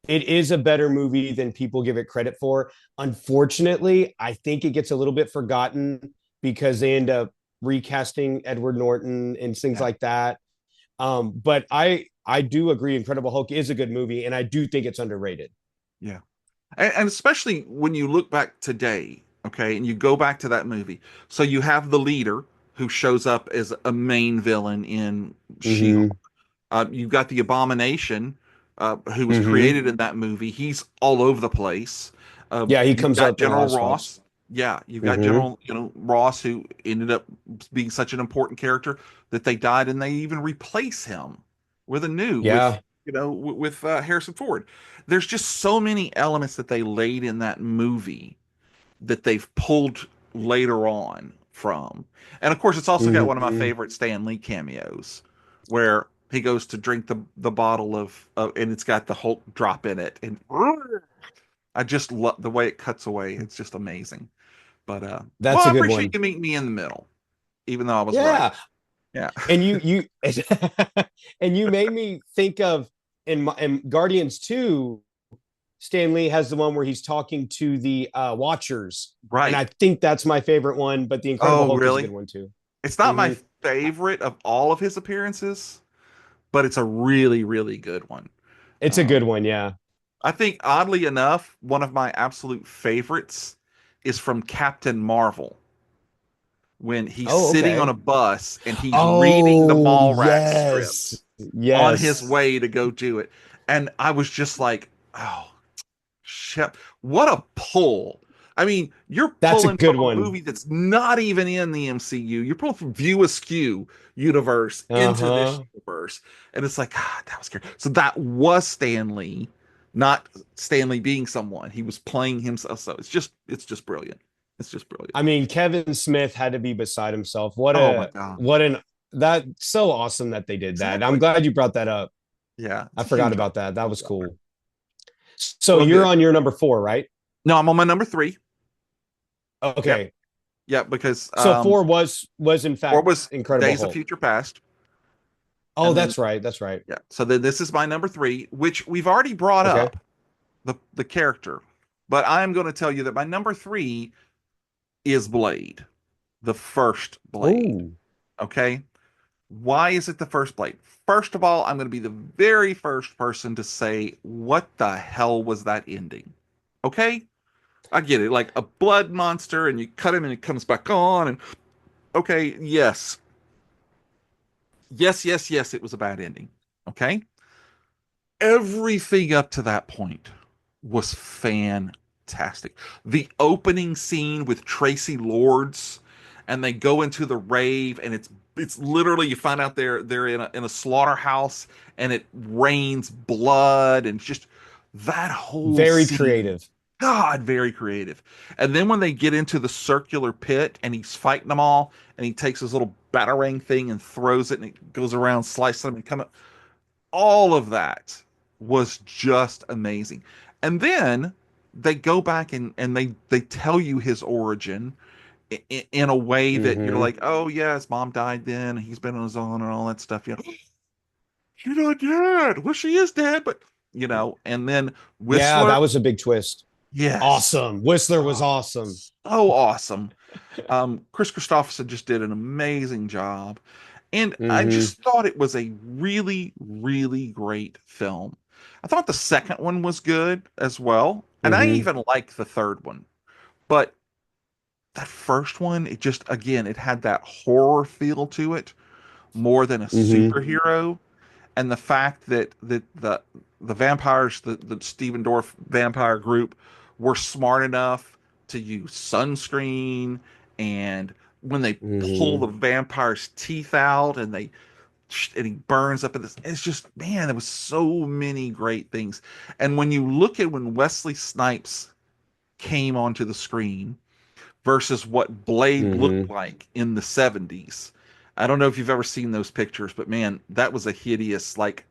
it is a better movie than people give it credit for. Unfortunately, I think it gets a little bit forgotten because they end up recasting Edward Norton and things Yeah, like that. But I do agree Incredible Hulk is a good movie and I do think it's underrated. yeah. And especially when you look back today, okay, and you go back to that movie. So you have the leader who shows up as a main villain in She-Hulk. Mm-hmm. You've got the Abomination, who was Mm-hmm. created in that movie. He's all over the place. Yeah, he You've comes got up in a lot General of spots. Ross. Yeah, you've got Mm-hmm. General, Ross, who ended up being such an important character that they died, and they even replace him with a new with Yeah. with Harrison Ford. There's just so many elements that they laid in that movie that they've pulled later on from. And of course, it's also got one of my Mm-hmm. favorite Stan Lee cameos where he goes to drink the bottle and it's got the Hulk drop in it. And I just love the way it cuts away. It's just amazing. But well, That's I a good appreciate one. you meeting me in the middle, even though I was right. Yeah. Yeah. And you and you made me think of in Guardians 2, Stan Lee has the one where he's talking to the Watchers. And I Right. think that's my favorite one, but the Incredible Oh, Hulk is a really? good one too. It's not my Hmm. favorite of all of his appearances, but it's a really, really good one. It's a Um, good one, yeah. I think, oddly enough, one of my absolute favorites is from Captain Marvel when he's Oh, sitting on a okay. bus and he's reading the Oh, Mallrats yes. strips on his Yes. way to go do it. And I was just like, oh, shit, what a pull. I mean, you're That's a pulling from good a one. movie that's not even in the MCU. You're pulling from View Askew universe into this Uh-huh. universe. And it's like, God, that was scary. So that was Stanley, not Stanley being someone. He was playing himself. So it's just brilliant. It's just brilliant. I mean, Kevin Smith had to be beside himself. Oh my God. What an That's so awesome that they did that. I'm Exactly. glad you brought that up. Yeah, I it's a forgot huge about that. That was honor. cool. So Well, you're good. on your number 4, right? No, I'm on my number three. Yep, Okay. yep. Because So 4 was in four fact was Incredible Days of Hulk. Future Past, Oh, and then that's right. That's right. yeah. So then this is my number three, which we've already brought Okay. up the character, but I am going to tell you that my number three is Blade, the first Blade. Oh. Okay. Why is it the first Blade? First of all, I'm going to be the very first person to say, what the hell was that ending? Okay. I get it. Like a blood monster, and you cut him and it comes back on. And okay, yes. Yes, yes, yes, it was a bad ending. Okay. Everything up to that point was fantastic. The opening scene with Tracy Lords, and they go into the rave, and it's literally, you find out they're in a slaughterhouse, and it rains blood, and just that whole Very scene. creative. God, very creative. And then when they get into the circular pit and he's fighting them all, and he takes his little batarang thing and throws it, and it goes around slicing them and coming, all of that was just amazing. And then they go back and they tell you his origin in a way that you're Mm-hmm. like, oh yeah, his mom died then, he's been on his own and all that stuff. You know, you're not dead. Well, she is dead, but you know. And then Yeah, Whistler, that was a big twist. yes, Awesome. Whistler was oh, awesome. so awesome. Chris Christopherson just did an amazing job. And I Mm-hmm. just thought it was a really, really great film. I thought the second one was good as well. And I Mm-hmm. even like the third one. But that first one, it just, again, it had that horror feel to it more than a Mm-hmm. superhero. And the fact that the vampires, the Steven Dorff vampire group, were smart enough to use sunscreen, and when they pull Mm-hmm. the vampire's teeth out and he burns up in this, it's just, man, there was so many great things. And when you look at when Wesley Snipes came onto the screen versus what Blade looked Mm-hmm. like in the 70s. I don't know if you've ever seen those pictures, but man, that was a hideous, like,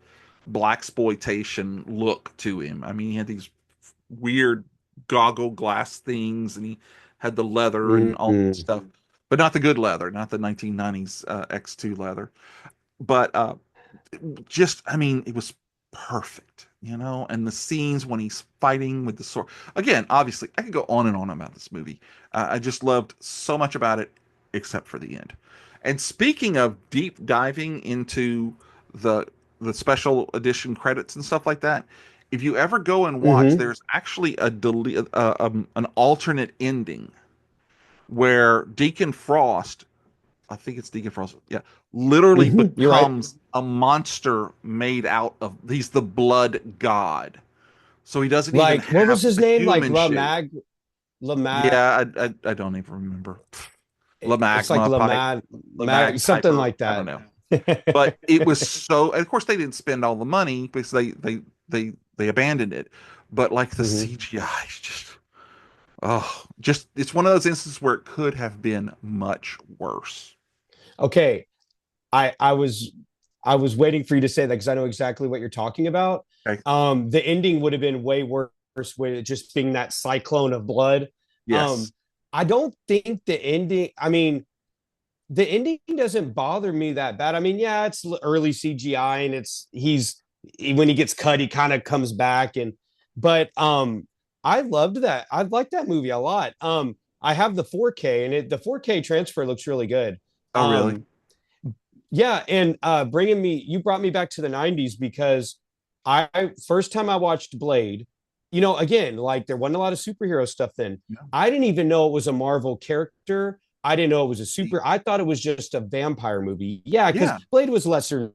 black exploitation look to him. I mean, he had these weird goggle glass things, and he had the leather and all that Mm-hmm. stuff, but not the good leather, not the 1990s X2 leather. But just, I mean, it was perfect, you know. And the scenes when he's fighting with the sword, again, obviously I could go on and on about this movie. I just loved so much about it, except for the end. And speaking of deep diving into the the special edition credits and stuff like that, if you ever go and watch, Mm-hmm. there's actually an alternate ending where Deacon Frost, I think it's Deacon Frost. Yeah, literally Mm-hmm. You're right. becomes a monster made out of. He's the blood god, so he doesn't even Like, what was have his a name? Like human shape. La Mag. Yeah, I don't even remember. La It's like Magma La pipe, Mag, La Mag something Piper. like I don't that. know, but it was so. And of course, they didn't spend all the money because they abandoned it. But like the Mm-hmm. CGI, is just just it's one of those instances where it could have been much worse. Okay, I was waiting for you to say that because I know exactly what you're talking about. Okay. The ending would have been way worse with it just being that cyclone of blood. Um, Yes. I don't think the ending. I mean, the ending doesn't bother me that bad. I mean, yeah, it's early CGI and when he gets cut, he kind of comes back but I loved that. I liked that movie a lot. I have the 4K and the 4K transfer looks really good. Oh, really? Um, yeah, and you brought me back to the 90s because I first time I watched Blade, again, like there wasn't a lot of superhero stuff then. Yeah. I didn't even know it was a Marvel character. I didn't know it was I thought it was just a vampire movie. Yeah, because Yeah. Blade was lesser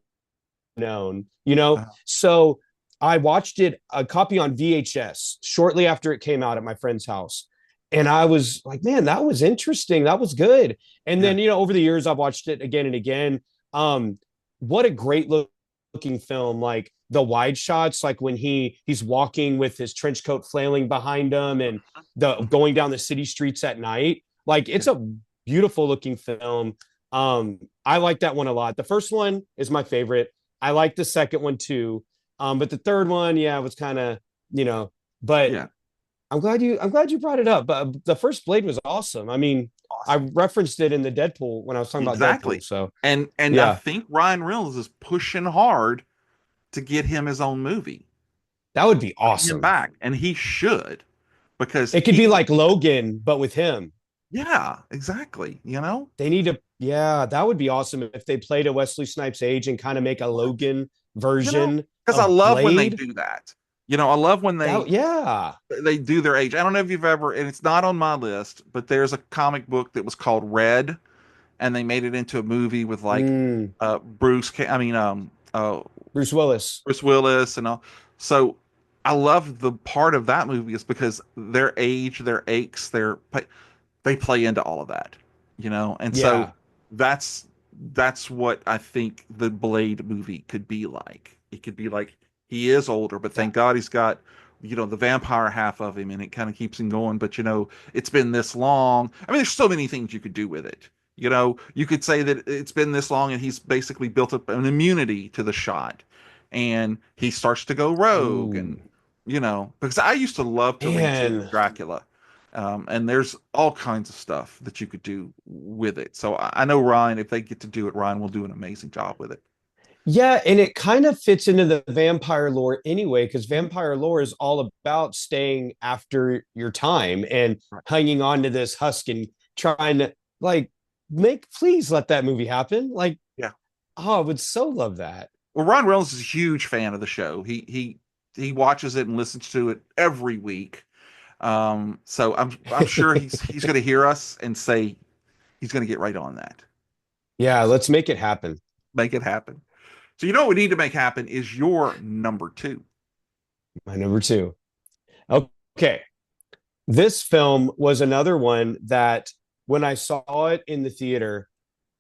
known, Uh, So I watched it a copy on VHS shortly after it came out at my friend's house. And I was like, man, that was interesting. That was good. And yeah. then, over the years, I've watched it again and again. Um, what a great looking film. Like the wide shots, like when he's walking with his trench coat flailing behind him and the Mhm. going down the city streets at night. Like Yeah. it's a beautiful looking film. I like that one a lot. The first one is my favorite. I like the second one too. But the third one, yeah, was kind of, you know, but Yeah, I'm glad you brought it up. But the first Blade was awesome. I mean, I awesome. referenced it in the Deadpool when I was talking about Deadpool. Exactly. So And I yeah, think Ryan Reynolds is pushing hard to get him his own movie, that would be bring him awesome. back, and he should because It could be like Logan, but with him. yeah, exactly. You know, They need to, yeah, that would be awesome if they played a Wesley Snipes age and kind of make a what Logan you know, version because I of love when they Blade. do that. You know, I love when That, yeah. they do their age. I don't know if you've ever, and it's not on my list, but there's a comic book that was called Red, and they made it into a movie with like Mm, I mean Bruce Willis. Bruce Willis and all. So I love the part of that movie is because their age, their aches, they play into all of that, you know. And so Yeah. that's that's what I think the Blade movie could be like. It could be like he is older, but thank That, God he's got, you know, the vampire half of him, and it kind of keeps him going. But you know, it's been this long. I mean, there's so many things you could do with it. You know, you could say that it's been this long, and he's basically built up an immunity to the shot, and he starts to go rogue, ooh, and you know, because I used to love to read Series man. of Dracula, and there's all kinds of stuff that you could do with it. So I know Ryan, if they get to do it, Ryan will do an amazing job with it. Yeah, and it kind of fits into the vampire lore anyway, because Mhm. vampire lore is all about staying after your time and Right. hanging on to this husk and trying to like please let that movie happen. Like, Yeah. oh, I would so love that. Well, Ron Reynolds is a huge fan of the show. He watches it and listens to it every week. So I'm sure he's going to hear us and say he's going to get right on that. Yeah, let's make it happen. Make it happen. So you know what we need to make happen is your number two. My number two. Okay. This film was another one that when I saw it in the theater,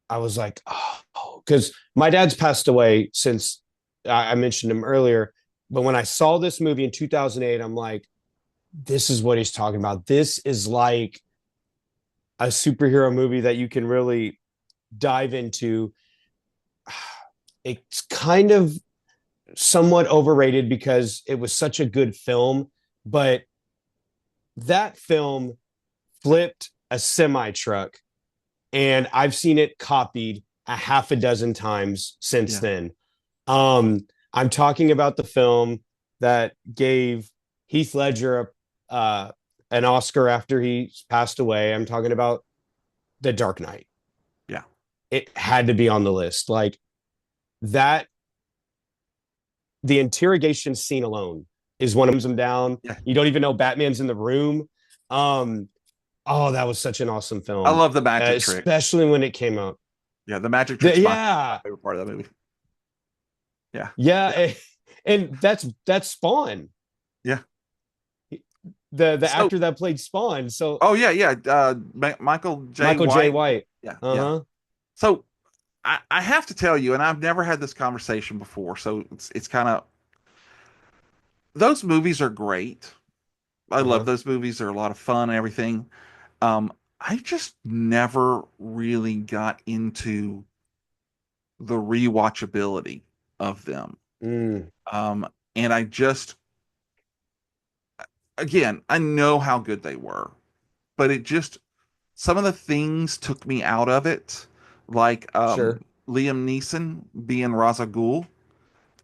I was like, oh, because my dad's passed away since I mentioned him earlier. But when I saw this movie in 2008, I'm like, this is what he's talking about. This is like a superhero movie that you can really dive into. It's kind of somewhat overrated because it was such a good film, but that film flipped a semi truck, and I've seen it copied a half a dozen times since Yeah. then. I'm talking about the film that gave Heath Ledger an Oscar after he passed away. I'm talking about The Dark Knight. Yeah. It had to be on the list. Like that, the interrogation scene alone is one of them down. Yeah. You don't even know Batman's in the room. Um, oh, that was such an awesome I film, love the magic trick. especially when it came out. Yeah, the magic trick's my Yeah, favorite part of that movie. Yeah. yeah, Yeah. and that's Spawn, Yeah. the So, actor that played Spawn. So oh yeah, yeah. Michael J. Michael J. White. White. Yeah, Uh yeah. huh. So I have to tell you, and I've never had this conversation before, so it's kind of those movies are great. I Uh love huh. those movies. They're a lot of fun and everything. I just never really got into the rewatchability of them. Mm, Um, and I just, again, I know how good they were, but it just, some of the things took me out of it, like sure. Liam Neeson being Ra's al Ghul.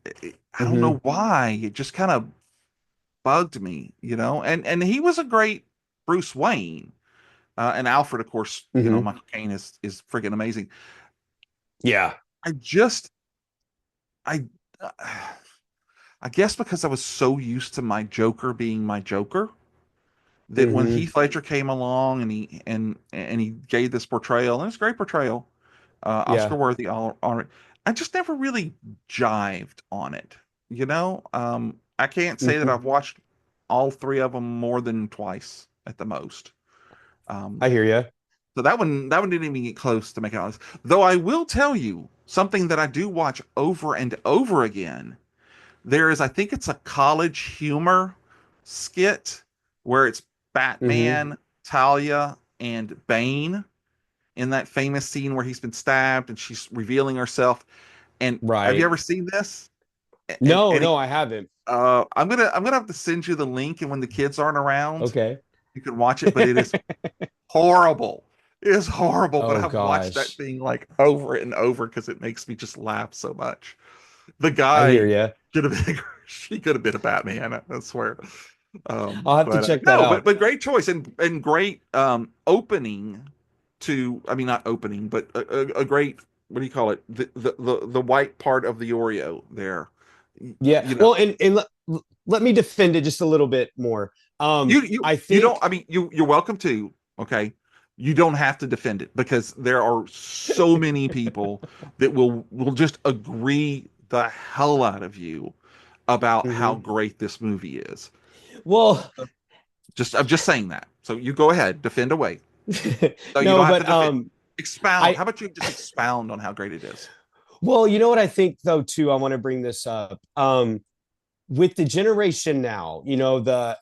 I don't know Mm-hmm. why. It just kind of bugged me, you know. And he was a great Bruce Wayne, and Alfred, of course. You know, Mm-hmm. Michael Caine is freaking amazing. Yeah. I just I I guess because I was so used to my Joker being my Joker that when Mm-hmm. Heath Ledger came along and he gave this portrayal, and it was a great portrayal, Oscar Yeah. worthy, all on it. I just never really jived on it, you know. I can't say that Mm-hmm. I've watched all three of them more than twice at the most. I Um, hear you. so that one didn't even get close to making honest. Though I will tell you something that I do watch over and over again. There is, I think it's a college humor skit where it's Mm-hmm. Batman, Talia, and Bane, in that famous scene where he's been stabbed and she's revealing herself. And have you Right. ever seen this? And No, and he, no, I haven't. I'm gonna have to send you the link, and when the kids aren't around, Okay. you can watch it. But it is horrible. It is horrible. But Oh I've watched that gosh. thing like over and over because it makes me just laugh so much. The I hear guy you. should have been. She could have been a Batman. I swear. I'll have to But check that no, out. but great choice and great opening to. I mean, not opening, but a great. What do you call it? The white part of the Oreo there. Yeah. You know, Well, and let me defend it just a little bit more. I you don't. think I mean, you're welcome to. Okay, you don't have to defend it because there are so many people that will just agree the hell out of you about how mhm. great this movie is. Well, Just I'm just saying that. So you go ahead, defend away. No, you no, don't have to but defend. Expound. I How about you just expound on how great it is? well, you know what I think though too, I want to bring this up. With the generation now, the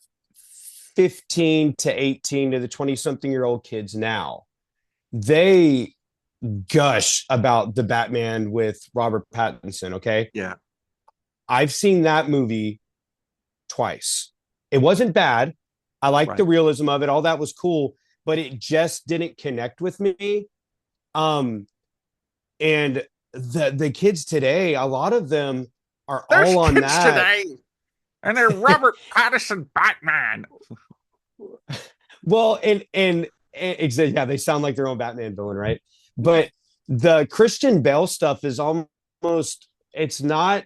15 to 18 to the 20 something year old kids now, they gush about the Batman with Robert Pattinson. Okay. Yeah, I've seen that movie twice. It wasn't bad. I liked the right. realism of it. All that was cool, but it just didn't connect with me. Um, and the kids today, a lot of them are There's all on kids that. today, and they're Robert Pattinson Batman. Well, and yeah, they sound like their own Batman villain, right? But the Christian Bale stuff is almost it's not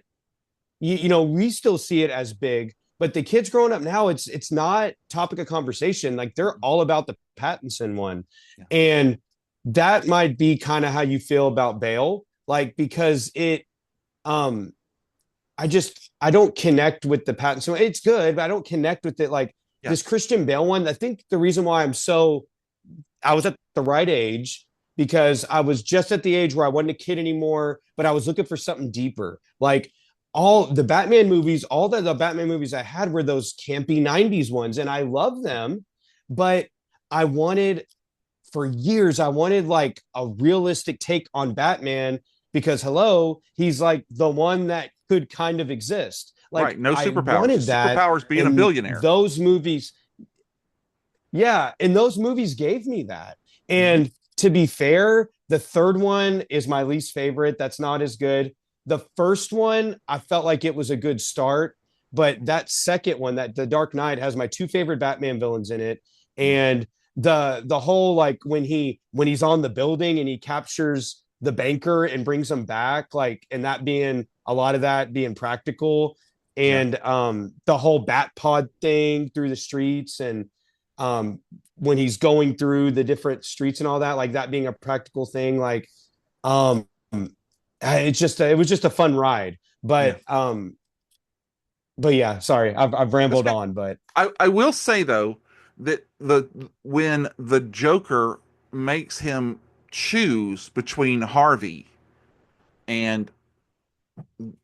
we still see it as big, but the kids growing up now, it's not topic of conversation. Like they're all about the Pattinson one, Yeah. and that might be kind of how you feel about Bale, like because um, I don't connect with the Pattinson. It's good, but I don't connect with it like Yeah. this Christian Bale one. I think the reason why I was at the right age because I was just at the age where I wasn't a kid anymore, but I was looking for something deeper. Like all the Batman movies, all the Batman movies I had were those campy 90s ones, and I love them, but I wanted for years, I wanted like a realistic take on Batman because hello, he's like the one that could kind of exist. Right. Like No I superpowers. wanted His that, superpowers being a and billionaire. those movies, yeah, and those movies gave me that. Hmm. And to be fair, the third one is my least favorite. That's not as good. The first one, I felt like it was a good start, but that second one, that The Dark Knight, has my two favorite Batman villains in it, Yeah. and the whole like when he's on the building and he captures the banker and brings him back, like, and that being a lot of that being practical, Yeah. and the whole bat pod thing through the streets, and um when he's going through the different streets and all that, like that being a practical thing, like um it was just a fun ride, Yeah. but yeah, sorry, I've That's rambled okay. on, but I will say though that the when the Joker makes him choose between Harvey and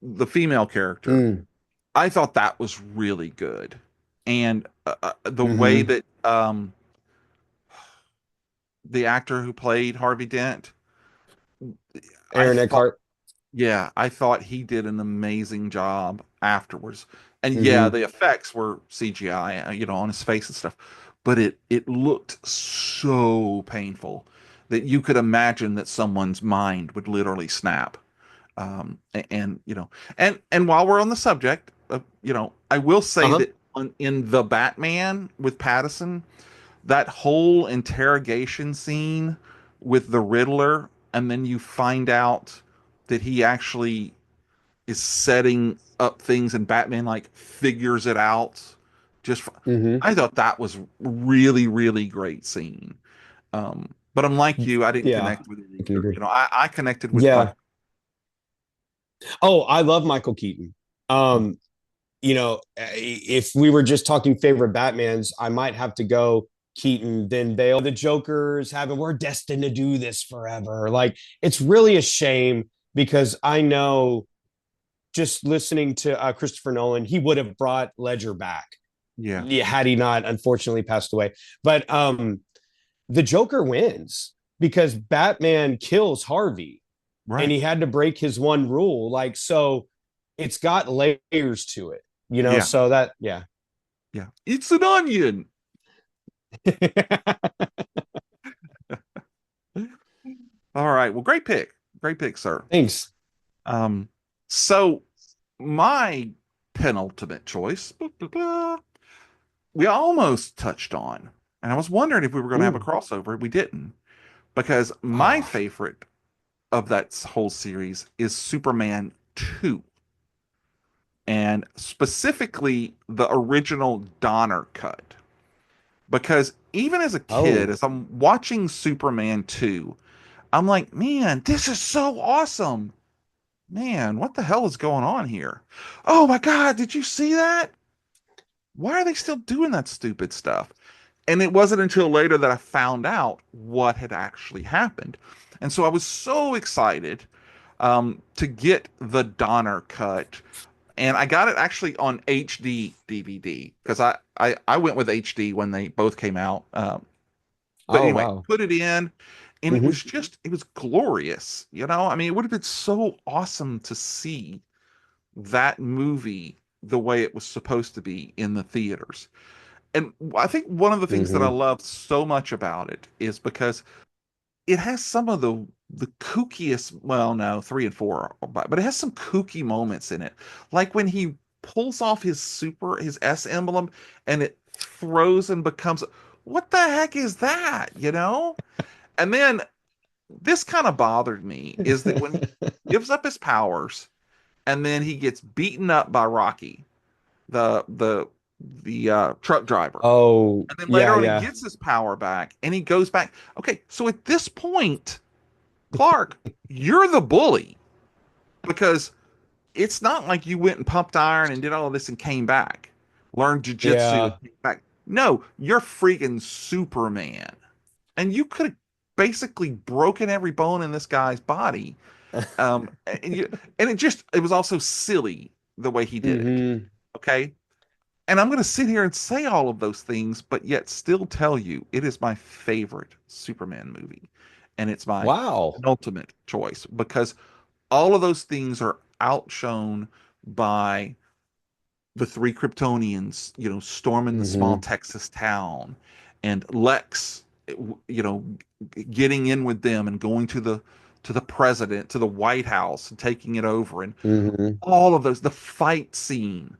the female character, mm, I thought that was really good. And the way mm-hmm. that the actor who played Harvey Dent, I Aaron thought, Eckhart. yeah, I thought he did an amazing job afterwards. And yeah, Mm-hmm. the effects were CGI, on his face and stuff, but it looked so painful that you could imagine that someone's mind would literally snap. And and while we're on the subject, I will say Uh-huh. that in the Batman with Pattinson, that whole interrogation scene with the Riddler, and then you find out that he actually is setting up things, and Batman like figures it out. Mm-hmm. I thought that was really, really great scene. But unlike you, I didn't Yeah, connect with it I can either. agree. I connected with Yeah. Michael. Oh, I love Michael Keaton. If we were just talking favorite Batmans, I might have to go Keaton, then Bale. The Joker's having, we're destined to do this forever. Like, it's really a shame because I know just listening to Christopher Nolan, he would have brought Ledger back Yeah. had he not unfortunately passed away. But the Joker wins. because Batman kills Harvey and Right. he had to break his one rule. Like, so it's got layers to it, you know? Yeah. So that, yeah. Yeah. It's an onion. All right. Well, great pick. Great pick, sir. Thanks. Um, so my penultimate choice, blah, blah, blah, we almost touched on, and I was wondering if we were going to have a Ooh. crossover. We didn't, because my Ah. favorite of that whole series is Superman 2, and specifically the original Donner cut. Because even as a kid, Oh. as I'm watching Superman 2, I'm like, man, this is so awesome. Man, what the hell is going on here? Oh my God, did you see that? Why are they still doing that stupid stuff? And it wasn't until later that I found out what had actually happened. And so I was so excited to get the Donner cut. And I got it actually on HD DVD because I went with HD when they both came out. But Oh, anyway, wow. put it in, and Hmm. it was glorious. You know, I mean, it would have been so awesome to see that movie the way it was supposed to be in the theaters. And I think one of the things that I Hmm. love so much about it is because it has some of the kookiest, well, no, 3 and 4, but it has some kooky moments in it. Like when he pulls off his S emblem and it throws and becomes, what the heck is that? You know? And then this kind of bothered me is that when he gives up his powers and then he gets beaten up by Rocky, the truck driver. Oh, And then later yeah, on he yeah. gets his power back and he goes back. Okay, so at this point, Clark, you're the bully because it's not like you went and pumped iron and did all of this and came back, learned jujitsu and Yeah. came back. No, you're freaking Superman. And you could have basically broken every bone in this guy's body. And it was also silly the way he did it. Hmm. Okay. And I'm going to sit here and say all of those things, but yet still tell you it is my favorite Superman movie. And it's my Wow. ultimate choice because all of those things are outshone by the three Kryptonians, storming the small Hmm. Texas town, and Lex, you know, getting in with them and going to the president, to the White House, and taking it over, and Hmm. all of those, the fight scene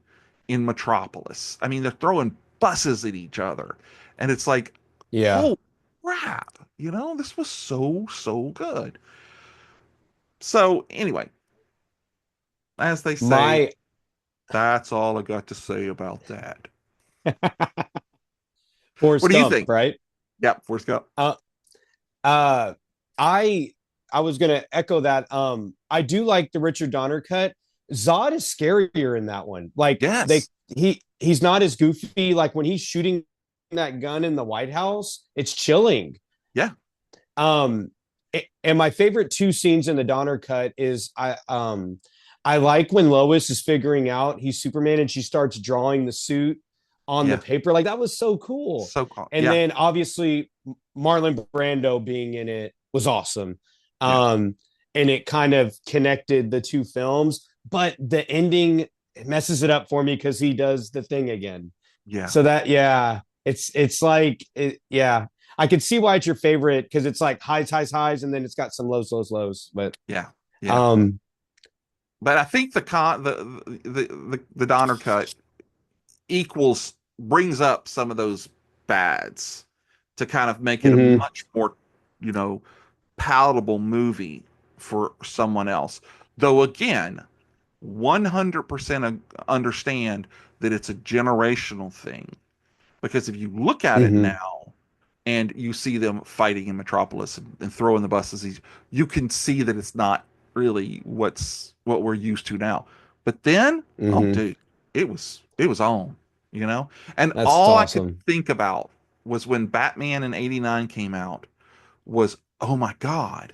in Metropolis. I mean, they're throwing buses at each other, and it's like, Yeah. holy crap, this was so good. So anyway, as they say, My that's all I got to say about that. What Forrest do you Gump, think? right? Yep, Forrest Gump. Uh, uh, I I was gonna echo that. I do like the Richard Donner cut. Zod is scarier in that one. Like Yes. he's not as goofy. Like when he's shooting that gun in the White House, it's chilling. Yeah. Um, and my favorite two scenes in the Donner cut is I like when Lois is figuring out he's Superman and she starts drawing the suit on the Yeah. paper. Like that was so cool. So cool. And Yeah. then obviously Marlon Brando being in it was awesome. Yeah. Um, and it kind of connected the two films, but the ending messes it up for me because he does the thing again. Yeah. So that yeah, it's like yeah, I could see why it's your favorite because it's like highs, highs, highs, and then it's got some lows, lows, lows. But Yeah. Yeah. um, But I think the Donner cut equals brings up some of those bads to kind of make it a mm-hmm, much more, you know, palatable movie for someone else. Though again, 100% understand that it's a generational thing because if you look at it mm-hmm, now and you see them fighting in Metropolis and throwing the buses, you can see that it's not really what we're used to now. But then, oh mm-hmm. dude, it was on, you know? And That's all I could awesome. think about was when Batman in 89 came out was, oh my God,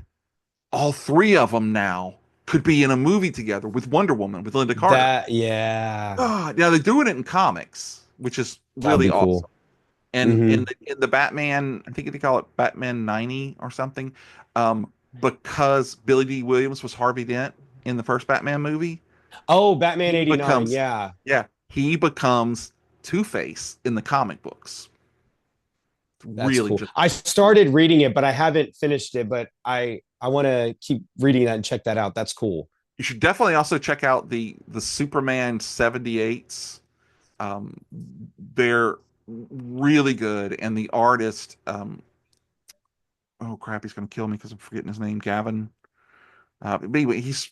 all three of them now could be in a movie together with Wonder Woman, with Linda Carter. That yeah, God, now they're doing it in comics, which is that would really be awesome. cool. And Hmm. in the Batman, I think they call it Batman 90 or something, because Billy D. Williams was Harvey Dent in the first Batman movie, Oh, Batman he 89. becomes, Yeah, yeah, he becomes Two-Face in the comic books. It's that's really cool. just I started reading it, but I haven't finished it. But I want to keep reading that and check that out. That's cool. you should definitely also check out the Superman 78s. Um, they're really good, and the artist, oh crap, he's gonna kill me because I'm forgetting his name, Gavin. But anyway, he's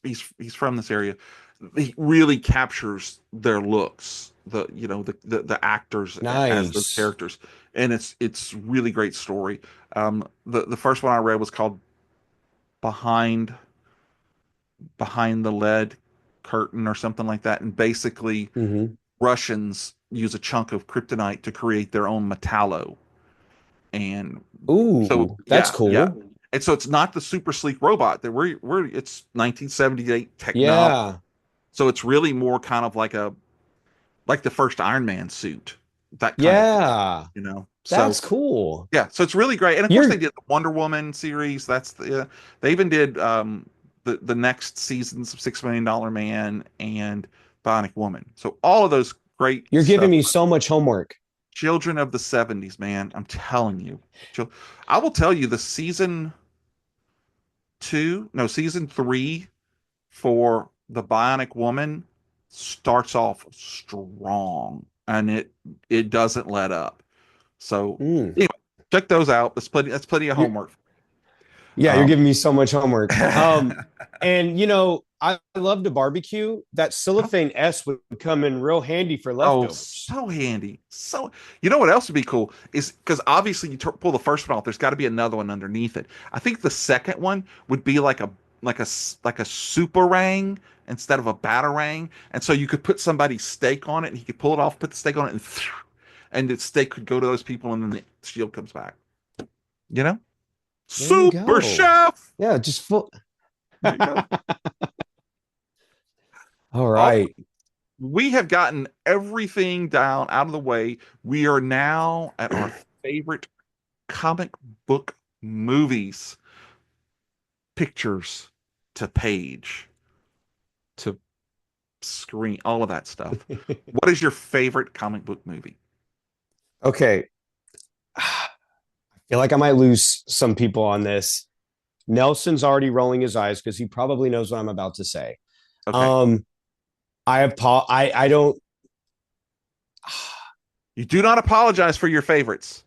from this area. He really captures their looks, the actors as those Nice. characters, and it's really great story. The first one I read was called Behind Behind the Lead Curtain or something like that, and basically Hmm. Russians use a chunk of kryptonite to create their own metallo, and so Ooh, that's yeah, cool. and so it's not the super sleek robot that we're it's 1978 technology. Yeah, So it's really more kind of like the first Iron Man suit, that kind of thing, yeah, you know. So that's cool. yeah, so it's really great. And of course they You're did the Wonder Woman series. They even did the next seasons of $6 Million Man and Bionic Woman. So all of those great you're giving stuff. me so much homework. Children of the 70s, man. I'm telling you. I will tell you the season three for the Bionic Woman starts off strong and it doesn't let up. So Mm. anyway, check those out. That's plenty of You're homework. Yeah, you're Um, giving me so much homework. And I love to barbecue. That cellophane S would come in real handy for oh, leftovers. so handy. So you know what else would be cool is because obviously pull the first one off. There's got to be another one underneath it. I think the second one would be like a super rang instead of a batarang, and so you could put somebody's steak on it, and he could pull it off, put the steak on it, and the steak could go to those people, and then the shield comes back. You know, There you super go. chef. Yeah, just full. There you go. All All right. we have gotten everything down out of the way. We are now at our favorite comic book movies, pictures to page to screen, all of that stuff. What is your favorite comic book movie? Okay. I feel like I might lose some people on this. Nelson's already rolling his eyes because he probably knows what I'm about to say. Okay. Um, I don't. You do not apologize for your favorites.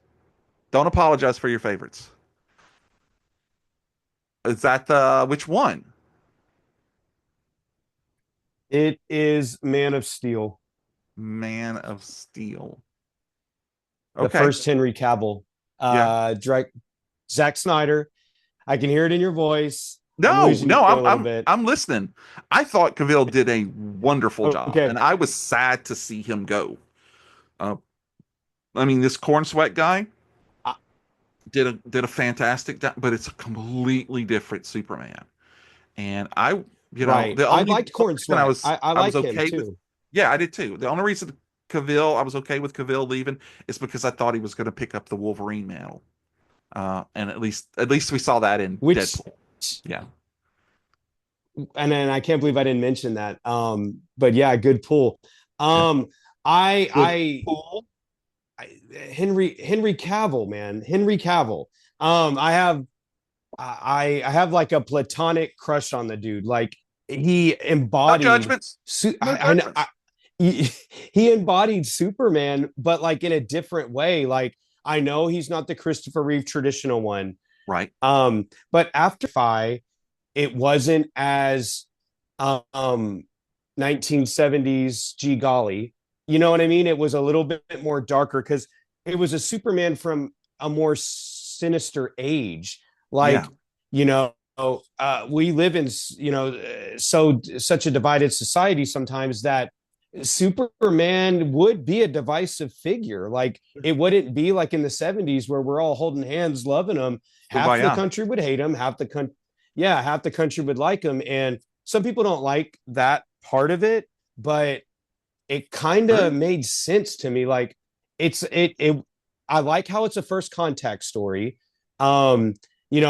Don't apologize for your favorites. Is that the which one? It is Man of Steel, Man of Steel. the Okay. first Henry Cavill. Yeah. Direct Zack Snyder. I can hear it in your voice. I'm No, losing no, you I'm a little I'm bit. I'm listening. I thought Cavill did a wonderful job, Okay. and I was sad to see him go. Uh, I mean, this corn sweat guy Uh, did a fantastic job, but it's a completely different Superman. And right. the I only liked Corn reason Sweat. I I was like him okay with, too. yeah, I did too. The only reason I was okay with Cavill leaving is because I thought he was going to pick up the Wolverine mantle. And at least we saw that in Which Deadpool. Yeah. and then I can't believe I didn't mention that. But yeah, good pull. Yeah. Um, Good. I Cool. Henry Cavill, man, Henry Cavill. I have like a platonic crush on the dude. Like he No embodied, judgments. No I judgments. he embodied Superman, but like in a different way. Like I know he's not the Christopher Reeve traditional one, Right. but after Fi, it wasn't as um 1970s G golly. You know what I mean? It was a little bit more darker because it was a Superman from a more sinister age. Yeah. Like, you know, we live in, such a divided society sometimes that Superman would be a divisive figure. Like it wouldn't be like in the 70s where we're all holding hands, loving him. Half the Kumbaya. country would hate him, half the country would like him. And some people don't like that part of it, but it kind of True. made sense to me. Like it's it I like how it's a first contact story. Um,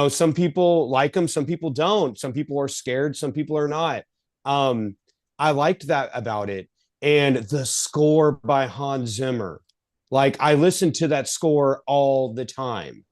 some people like them, some people don't. Some people are scared, some people are not. Um, I liked that about it. And the score by Hans Zimmer, like I listen to that score all the time.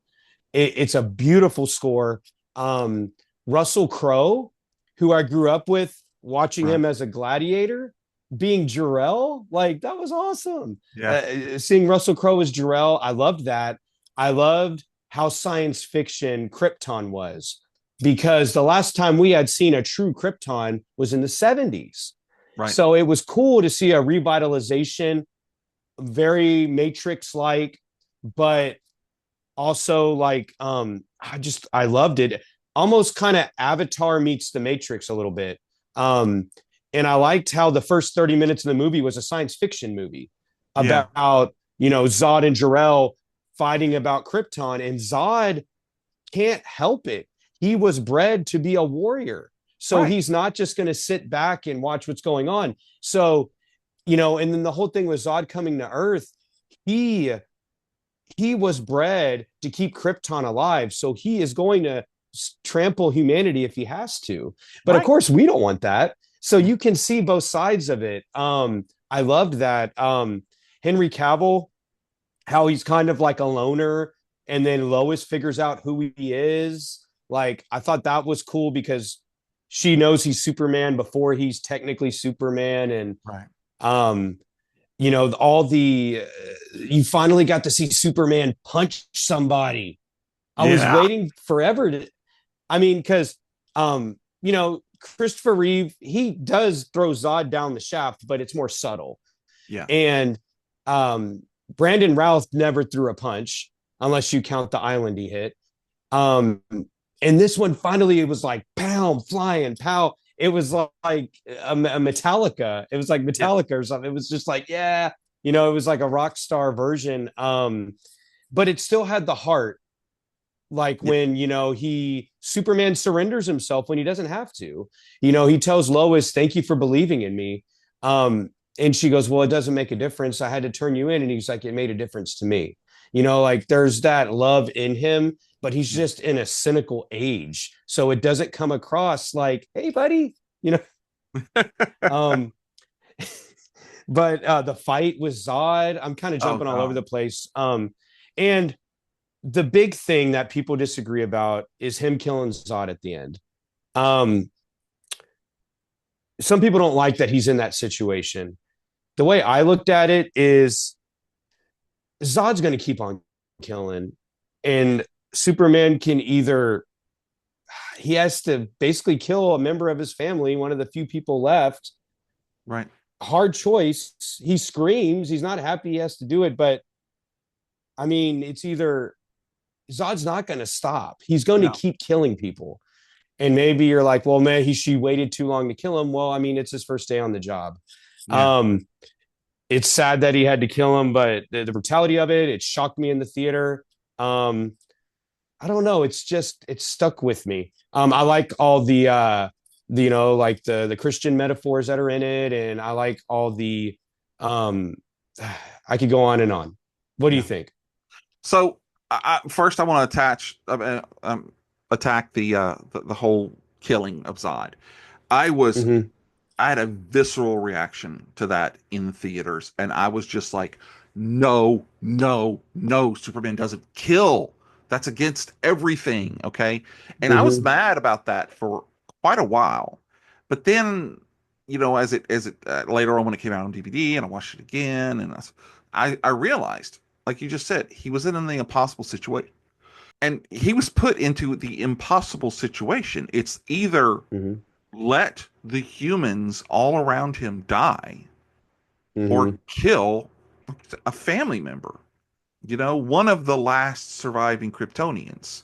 It's a beautiful score. Um, Russell Crowe, who I grew up with, watching Right. him as a gladiator, being Jarrell, like that was awesome. Yeah. Seeing Russell Crowe as Jarrell, I loved that. I loved how science fiction Krypton was, because the last time we had seen a true Krypton was in the 70s. Right. So it was cool to see a revitalization, very Matrix like, but also like I loved it, almost kind of Avatar meets the Matrix a little bit. um and I liked how the first 30 minutes of the movie was a science fiction movie Yeah. about Zod and Jor-El fighting about Krypton, and Zod can't help it. He was bred to be a warrior, so Right. he's not just going to sit back and watch what's going on. So and then the whole thing with Zod coming to Earth, he he was bred to keep Krypton alive, so he is going to trample humanity if he has to. But of Right. course, we don't want that. So Yeah. you can see both sides of it. I loved that. Henry Cavill, how he's kind of like a loner, and then Lois figures out who he is. Like, I thought that was cool because she knows he's Superman before he's technically Superman. And Right. um, all the you finally got to see Superman punch somebody. I was Yeah. waiting forever to. I mean, because Christopher Reeve, he does throw Zod down the shaft, but it's more subtle. Yeah. And Brandon Routh never threw a punch unless you count the island he hit. Um, and this one finally, it was like pow, flying, pow. It was like a Metallica. It was like Yeah. Metallica or something. It was just like, yeah, it was like a rock star version. But it still had the heart. Like Yeah. when, he Superman surrenders himself when he doesn't have to. He tells Lois, "Thank you for believing in me." And she goes, "Well, it doesn't make a difference. I had to turn you in." And he's like, "It made a difference to me." Like there's that love in him, but he's Yeah. just in a cynical age. So it doesn't come across like, "Hey, buddy," you know. Um, but the fight with Zod, I'm kind of Oh jumping all over no. the place. And the big thing that people disagree about is him killing Zod at the end. Um, some people don't like that he's in that situation. The way I looked at it is Zod's going to keep on killing, and Superman can either he has to basically kill a member of his family, one of the few people left. Right. Hard choice. He screams. He's not happy he has to do it, but I mean, it's either Zod's not going to stop. He's going to No. keep killing people. And maybe you're like, well, man, she waited too long to kill him. Well, I mean, it's his first day on the job. Yeah. Um, it's sad that he had to kill him, but the brutality of it shocked me in the theater. Um, I don't know. It's stuck with me. I like all like the Christian metaphors that are in it, and I like all the. Um, I could go on and on. What do you Yeah. think? So first, I want to attack the whole killing of Zod. I was Mm-hmm. I had a visceral reaction to that in theaters, and I was just like, no, no, no, Superman doesn't kill. That's against everything. Okay. And I was Mm-hmm. mad about that for quite a while. But then, as it later on when it came out on DVD and I watched it again, and I realized, like you just said, he was in the impossible situation. And he was put into the impossible situation. It's either Mm-hmm. let the humans all around him die or Mm-hmm. kill a family member, one of the last surviving Kryptonians.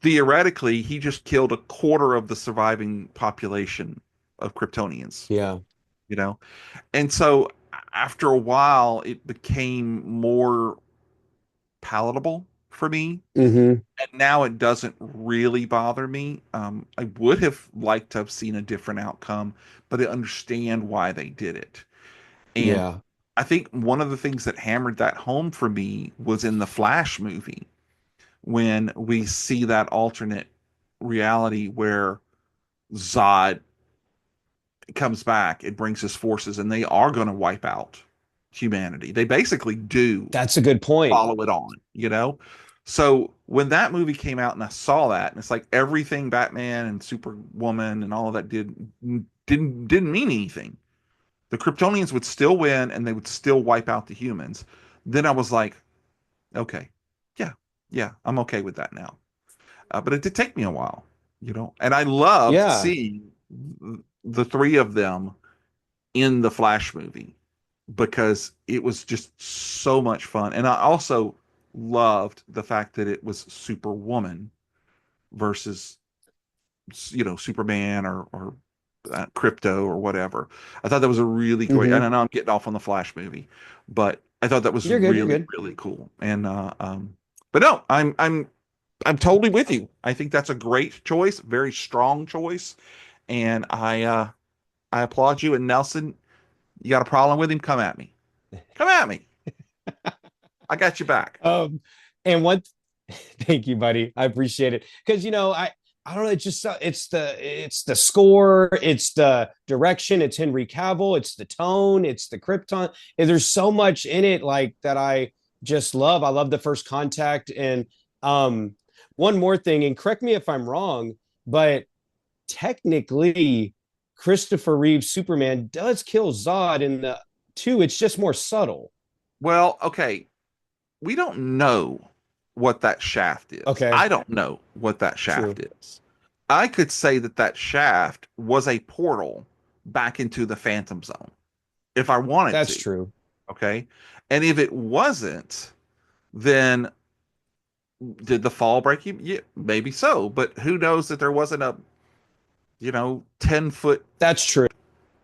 Theoretically, he just killed a quarter of the surviving population of Kryptonians, Yeah. you know? And so after a while, it became more palatable for me. Mm-hmm. And now it doesn't really bother me. I would have liked to have seen a different outcome, but I understand why they did it. And Yeah. I think one of the things that hammered that home for me was in the Flash movie when we see that alternate reality where Zod comes back and brings his forces, and they are going to wipe out humanity. They basically do That's a good point. follow it on, you know? So when that movie came out and I saw that, and it's like everything Batman and Superwoman and all of that didn't mean anything. The Kryptonians would still win and they would still wipe out the humans. Then I was like, okay, yeah, yeah, I'm okay with that now. But it did take me a while, you know? And I loved Yeah. seeing the three of them in the Flash movie because it was just so much fun. And I also loved the fact that it was Superwoman versus, Superman or Crypto or whatever. I thought that was a really great. And Hmm. I know I'm getting off on the Flash movie, but I thought that was You're good. You're really good. really cool. But no, I'm totally with you. I think that's a great choice, very strong choice, and I applaud you. And Nelson, you got a problem with him? Come at me. Come at me. I got your back. Um, and one, thank you, buddy. I appreciate it because I don't know. It's just it's the score, it's the direction, it's Henry Cavill, it's the tone, it's the Krypton. And there's so much in it like that I just love. I love the First Contact, and um, one more thing, and correct me if I'm wrong, but technically, Christopher Reeve's Superman does kill Zod in the two. It's just more subtle. Well, okay, we don't know what that shaft is. Okay, I don't know what that shaft true. is. I could say that that shaft was a portal back into the Phantom Zone if I wanted That's to. true. Okay. And if it wasn't, then did the fall break you? Yeah, maybe so. But who knows that there wasn't a, 10-foot. That's true.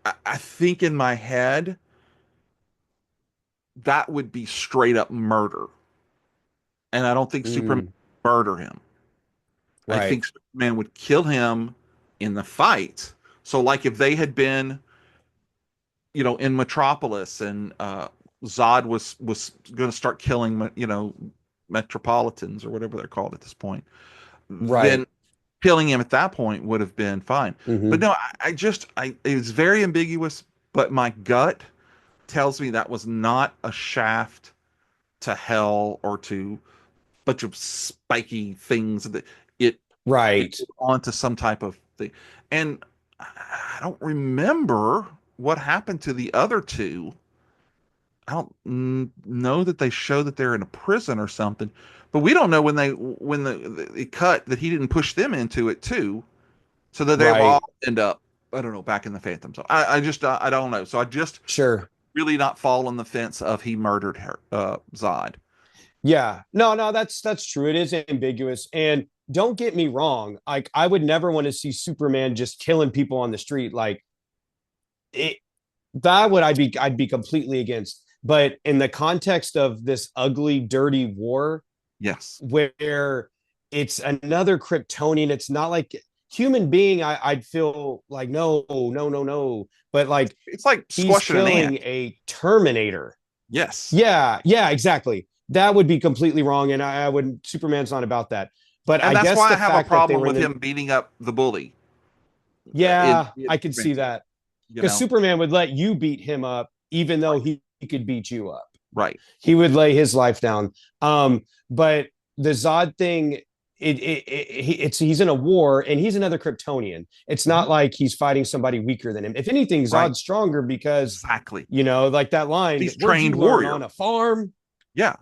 I think in my head, that would be straight up murder. And I don't think Superman Mm, would murder him. I right. think Superman would kill him in the fight. So, like, if they had been, in Metropolis and Zod was going to start killing, Metropolitans or whatever they're called at this point, then Right. killing him at that point would have been fine. But Hmm. no, it was very ambiguous. But my gut tells me that was not a shaft to hell or to bunch of spiky things that it Right. onto some type of thing. And I don't remember what happened to the other two. I don't know that they show that they're in a prison or something, but we don't know when it cut that he didn't push them into it too, so that they all Right. end up, I don't know, back in the Phantom Zone. I just I don't know. So I just Sure. really not fall on the fence of he murdered her, Zod. Yeah. No, no, that's true. It is ambiguous. And don't get me wrong. Like I would never want to see Superman just killing people on the street. Like it that would I'd be completely against. But in the context of this ugly, dirty war, Yes, where it's another Kryptonian. It's not like human being. I'd feel like no, no, no, no. But like it's like he's squashing an ant. killing a Terminator. Yes, Yeah, yeah, exactly. That would be completely wrong, and I would. Superman's not about that. But and I that's guess why I the have a fact that they problem were in with the him beating up the bully yeah, in I could Superman see Zone. that You because know, Superman would let you beat him up, even though right, he could beat you up. right. He would lay his life down. But the Zod thing, it's he's in a war and he's another Kryptonian. It's not Mhm. like he's fighting somebody weaker than him. If anything, Right, Zod's stronger because exactly. like that line, He's a "Where'd you trained learn warrior. on a farm?" Yeah,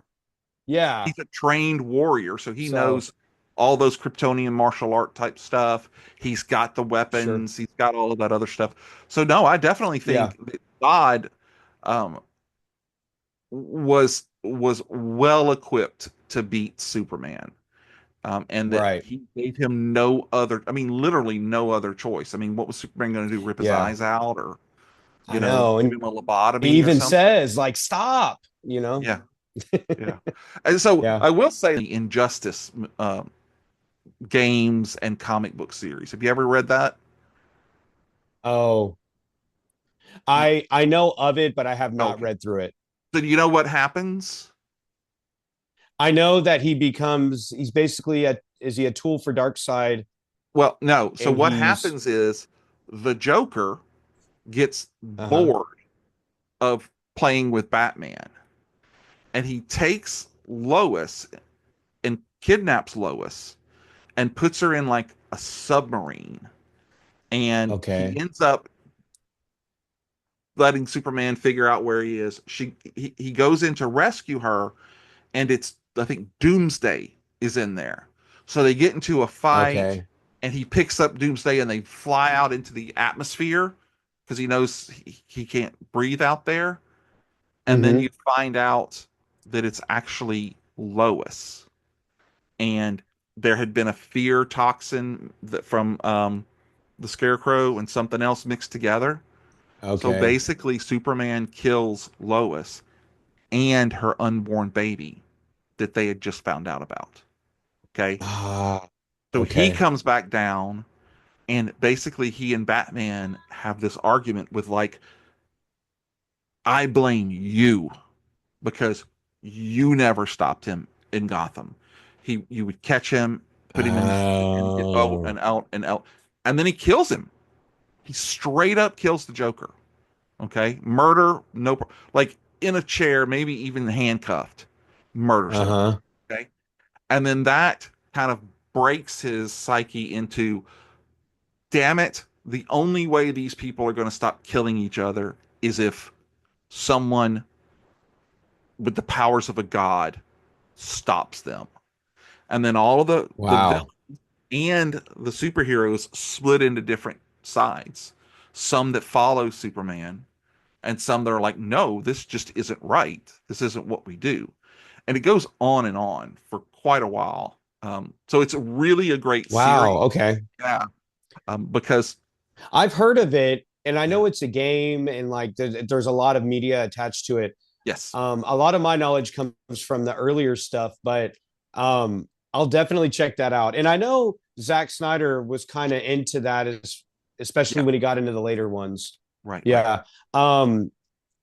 Yeah. he's a trained warrior, so he So knows all those Kryptonian martial art type stuff. He's got the sure. weapons. He's got all of that other stuff. So no, I definitely Yeah. think that God um, was well equipped to beat Superman. And that Right. he gave him no other, I mean, literally no other choice. I mean, what was Superman going to do? Rip his Yeah. eyes out or, I know. give And him a he lobotomy or even something? says, like, stop. Yeah, yeah. And so Yeah. I will say the Injustice games and comic book series. Have you ever read that? Oh, I know of it, but I have not Okay. read through it. So do you know what happens? I know that he's basically is he a tool for Darkseid, Well, no. So and what he's happens is the Joker gets uh-huh. bored of playing with Batman, and he takes Lois and kidnaps Lois and puts her in like a submarine, and he Okay. ends up letting Superman figure out where he is. He goes in to rescue her, and it's, I think, Doomsday is in there. So they get into a fight, Okay. and he picks up Doomsday, and they fly out into the atmosphere because he knows he can't breathe out there. And then Mm-hmm. you find out that it's actually Lois, and there had been a fear toxin that from the Scarecrow and something else mixed together. So Okay. basically, Superman kills Lois and her unborn baby that they had just found out about. Okay. Ah, So he okay. comes back down, and basically, he and Batman have this argument with, like, I blame you because you never stopped him in Gotham. You would catch him, put him in the and get out Oh. and out and out, and then he kills him. He straight up kills the Joker. Okay, murder, no, like in a chair, maybe even handcuffed, murders him. Uh-huh. Okay, and then that kind of breaks his psyche into, damn it, the only way these people are going to stop killing each other is if someone with the powers of a god stops them. And then all of the villains Wow. and the superheroes split into different sides. Some that follow Superman, and some that are like, no, this just isn't right. This isn't what we do. And it goes on for quite a while. So it's really a great Wow. series. Okay. Yeah. Because, I've heard of it, and I know it's a game, and like there's a lot of media attached to it. yes. A lot of my knowledge comes from the earlier stuff, but I'll definitely check that out. And I know Zack Snyder was kind of into that, especially Yeah. when he got into the later ones. Right. Yeah. Um,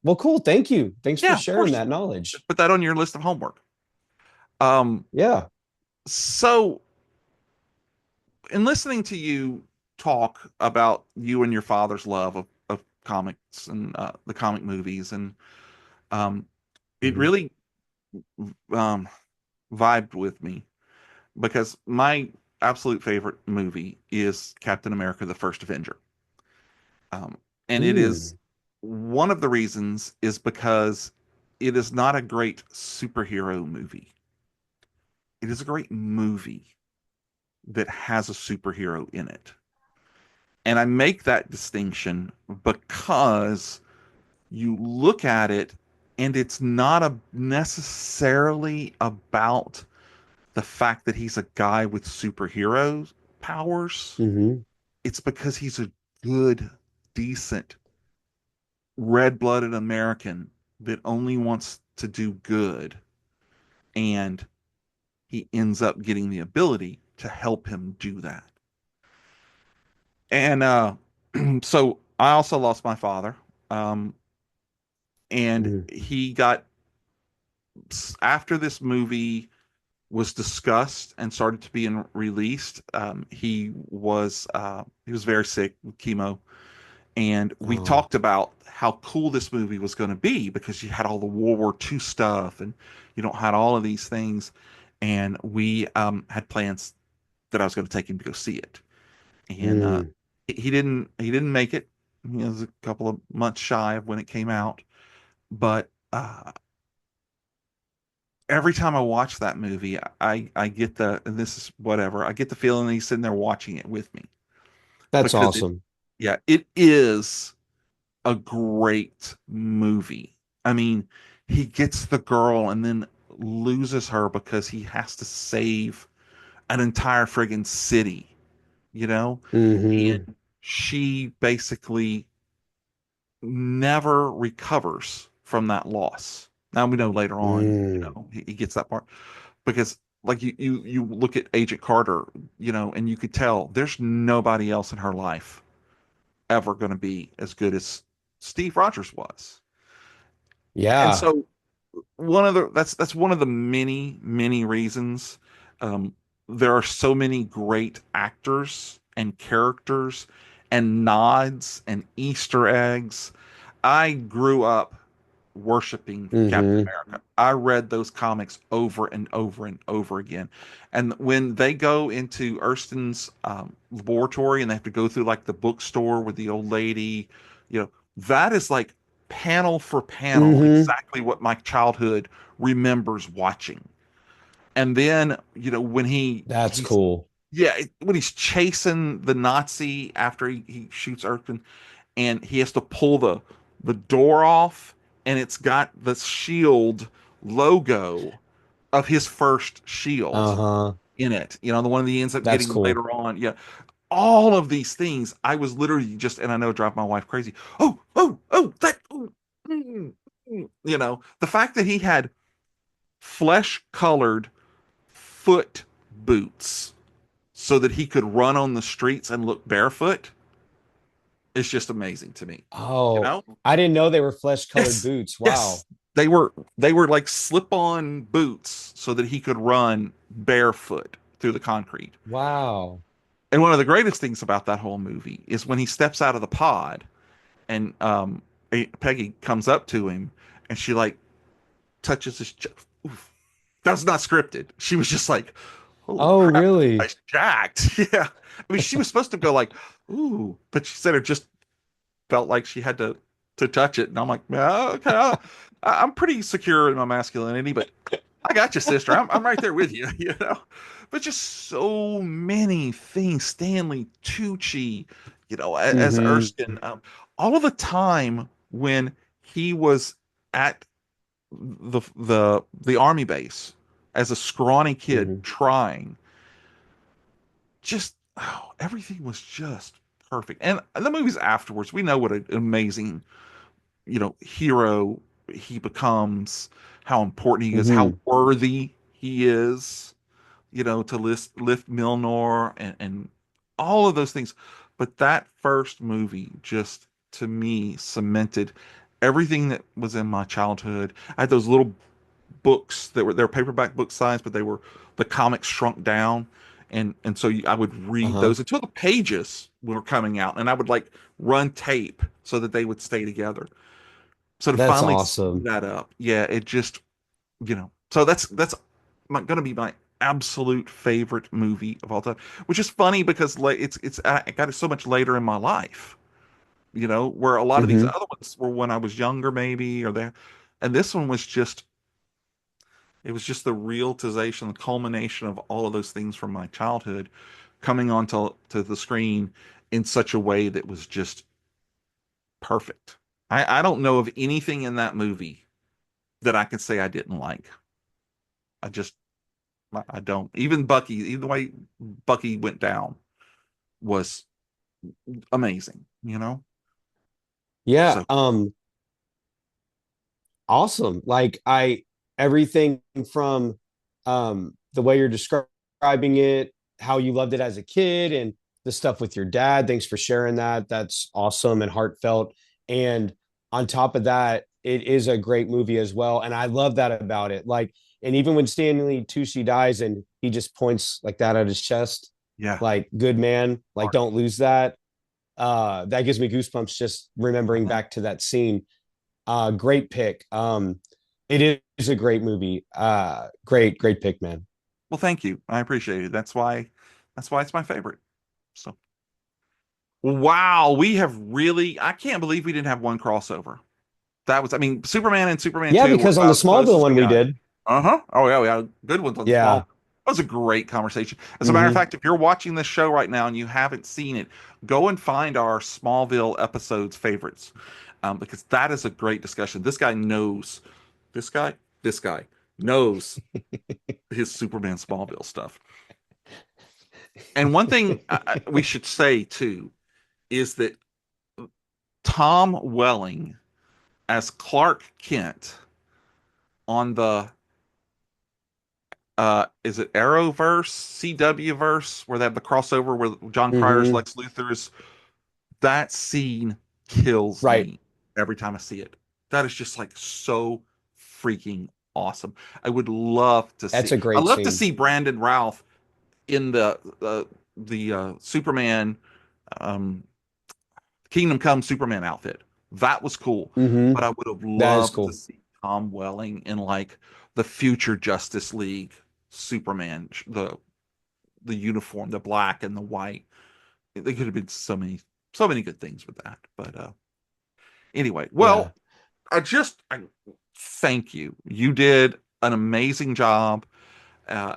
well, cool. Thank you. Thanks for Yeah, of sharing course. that knowledge. Just put that on your list of homework. Um, Yeah. so in listening to you talk about you and your father's love of comics and the comic movies, and um, it Mhm. really um, vibed with me because my absolute favorite movie is Captain America: The First Avenger, um, and it is Mm. one of the reasons is because it is not a great superhero movie. It is a great movie that has a superhero in it. And I make that distinction because you look at it, and it's not necessarily about the fact that he's a guy with superhero powers. Hmm. It's because he's a good, decent, red-blooded American that only wants to do good, and he ends up getting the ability to help him do that. And so I also lost my father. Um, and Mm. he got, after this movie was discussed and started to be released, he was very sick with chemo, and we Oh. talked about how cool this movie was going to be because you had all the World War II stuff, and you don't had all of these things, and we had plans that I was going to take him to go see it, and Mm. he didn't make it. He was a couple of months shy of when it came out, but every time I watch that movie, I get and this is whatever, I get the feeling that he's sitting there watching it with me That's because awesome. yeah, it is a great movie. I mean, he gets the girl and then loses her because he has to save an entire friggin' city, you know? Hmm. And she basically never recovers from that loss. Now we know later on, Mm. he gets that part because, like, you look at Agent Carter, and you could tell there's nobody else in her life ever going to be as good as Steve Rogers was. And Yeah. so one of the that's one of the many reasons. Um, there are so many great actors and characters and nods and Easter eggs. I grew up worshiping Captain Mm-hmm. America. I read those comics over and over and over again. And when they go into Erston's laboratory and they have to go through like the bookstore with the old lady, that is like panel for panel Mm-hmm. exactly what my childhood remembers watching. And then, when That's he's cool. yeah, when he's chasing the Nazi after he shoots Erston and he has to pull the door off and it's got the shield logo of his first shield Uh-huh. in it, the one that he ends up That's getting cool. later on. Yeah, all of these things I was literally just, and I know drive my wife crazy. Oh, that the fact that he had flesh colored foot boots so that he could run on the streets and look barefoot is just amazing to me you Oh, know I didn't know they were flesh-colored Yes, boots. yes. Wow. They were like slip-on boots so that he could run barefoot through the concrete. Wow. And one of the greatest things about that whole movie is when he steps out of the pod and Peggy comes up to him and she like touches his chest. That's not scripted. She was just like, "Holy Oh, crap, that really? guy's jacked." Yeah. I mean, she was supposed to go like, "Ooh," but she said it just felt like she had to touch it, and I'm like, yeah, okay, I'm pretty secure in my masculinity, but I got you, sister. I'm right there with you, you know. But just so many things. Stanley Tucci, as Mm-hmm. Erskine, all of the time when he was at the army base as a scrawny kid Mm-hmm. trying, just everything was just perfect. And the movies afterwards, we know what an amazing hero he becomes, how important he is, how Mm-hmm. worthy he is, to lift Milnor and all of those things. But that first movie just to me cemented everything that was in my childhood. I had those little books that were paperback book size, but they were the comics shrunk down. And so I would read Uh-huh. those until the pages were coming out, and I would like run tape so that they would stay together. So to That's finally see awesome. that up, yeah, it just, so that's going to be my absolute favorite movie of all time, which is funny because like it's I got it so much later in my life, where a lot of these Mm-hmm. other ones were when I was younger, maybe, or there, and this one was just, it was just the realization, the culmination of all of those things from my childhood coming onto to the screen in such a way that was just perfect. I don't know of anything in that movie that I can say I didn't like. I just I don't. Even Bucky, even the way Bucky went down was amazing, Yeah. So Awesome. Like everything from the way you're describing it, how you loved it as a kid, and the stuff with your dad. Thanks for sharing that. That's awesome and heartfelt. And on top of that, it is a great movie as well. And I love that about it. Like, and even when Stanley Tucci dies and he just points like that at his chest, yeah. like good man, like Hard. don't lose that. That gives me goosebumps just remembering Mhm. back to that scene. Great pick. It is a great movie. Great pick, man. Well, thank you. I appreciate it. That's why it's my favorite. So wow, we have really, I can't believe we didn't have one crossover. That was, I mean, Superman and Superman Yeah, 2 were because on the about as close Smallville as we one we got. did. Uh-huh. Oh yeah, we had good ones on Yeah. Small. That was a great conversation. As a matter of Mm-hmm. fact, if you're watching this show right now and you haven't seen it, go and find our Smallville episodes favorites, because that is a great discussion. This guy, this guy knows his Superman Smallville stuff. And one thing we should say too is that Tom Welling as Clark Kent on the is it Arrowverse, CW verse, where they have the crossover where John Cryer's Mm-hmm. Lex Luthor's, that scene kills Right. me every time I see it. That is just like so freaking awesome. I would love to That's see. a I great love to scene. see Brandon Routh in the Superman um, Kingdom Come Superman outfit. That was cool. Mm-hmm. But I would have That is loved to cool. see Tom Welling in like the future Justice League Superman, the uniform, the black and the white. There could have been so many good things with that. But anyway, Yeah. well, I thank you. You did an amazing job. Uh,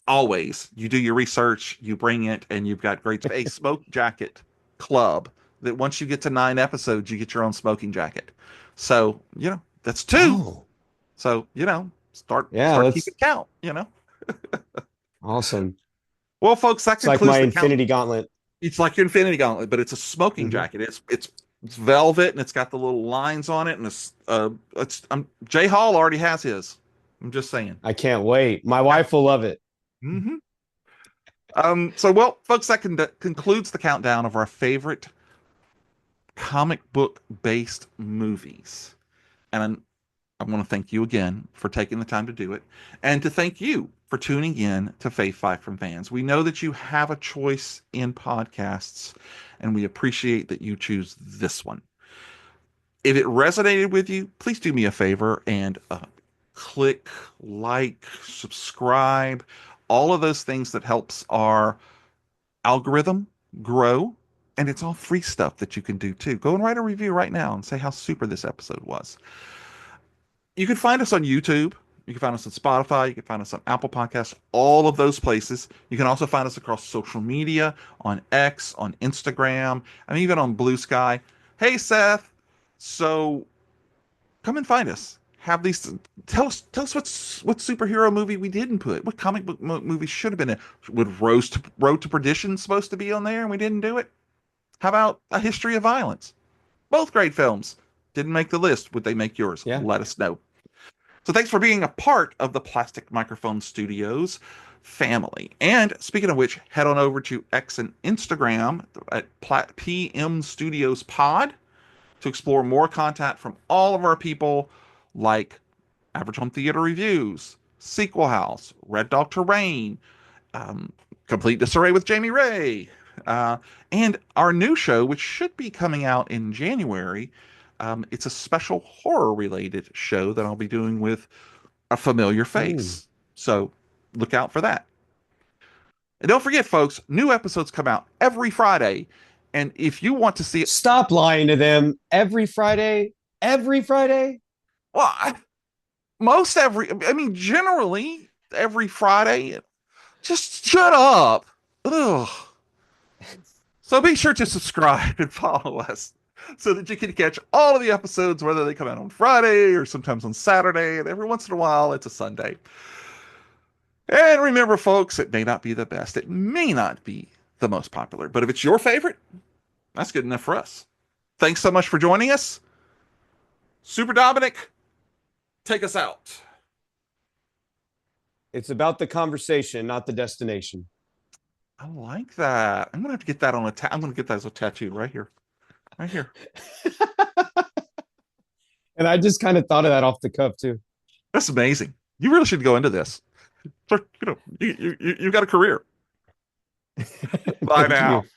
Always, you do your research, you bring it, and you've got great a smoke jacket club that once you get to 9 episodes, you get your own smoking jacket. So that's two. Oh, So yeah. start That's keeping count. awesome. Well, folks, that It's like my concludes the count. Infinity Gauntlet. It's like your Infinity Gauntlet, but it's a smoking Mm-hmm. jacket. It's velvet and it's got the little lines on it, and it's Jay Hall already has his. I'm just saying. I can't wait. My Yeah. wife will love it. Hmm. Well, folks, that concludes the countdown of our favorite comic book based movies. And I want to thank you again for taking the time to do it, and to thank you for tuning in to Faith Five from Fans. We know that you have a choice in podcasts, and we appreciate that you choose this one. If it resonated with you, please do me a favor and click, like, subscribe, all of those things that helps our algorithm grow. And it's all free stuff that you can do too. Go and write a review right now and say how super this episode was. You can find us on YouTube. You can find us on Spotify. You can find us on Apple Podcasts, all of those places. You can also find us across social media, on X, on Instagram, and even on Blue Sky. Hey, Seth. So come and find us. Have these. Tell us what superhero movie we didn't put. What comic book movie should have been in? Would Road to Perdition supposed to be on there and we didn't do it? How about A History of Violence? Both great films. Didn't make the list. Would they make yours? Yeah. Let us know. So thanks for being a part of the Plastic Microphone Studios family. And speaking of which, head on over to X and Instagram at PM Studios Pod to explore more content from all of our people like Average Home Theater Reviews, Sequel House, Red Dog Terrain, Complete Disarray with Jamie Ray, uh, and our new show, which should be coming out in January. It's a special horror related show that I'll be doing with a familiar Ooh. face. So look out for that. And don't forget, folks, new episodes come out every Friday. And if you want to see it, Stop lying to them. Every Friday. Every Friday. well, I mean, generally every Friday. Just shut up. Ugh. So be sure to subscribe and follow us so that you can catch all of the episodes, whether they come out on Friday or sometimes on Saturday, and every once in a while it's a Sunday. And remember, folks, it may not be the best, it may not be the most popular, but if it's your favorite, that's good enough for us. Thanks so much for joining us. Super Dominic, take us out. It's about the conversation, not the destination. I like that. I'm gonna have to get that on I'm gonna get that as a tattoo right here. Right here. And I just kind of thought of that off the cuff too. That's amazing. You really should go into this. So, you've got a career. Bye Thank now. you.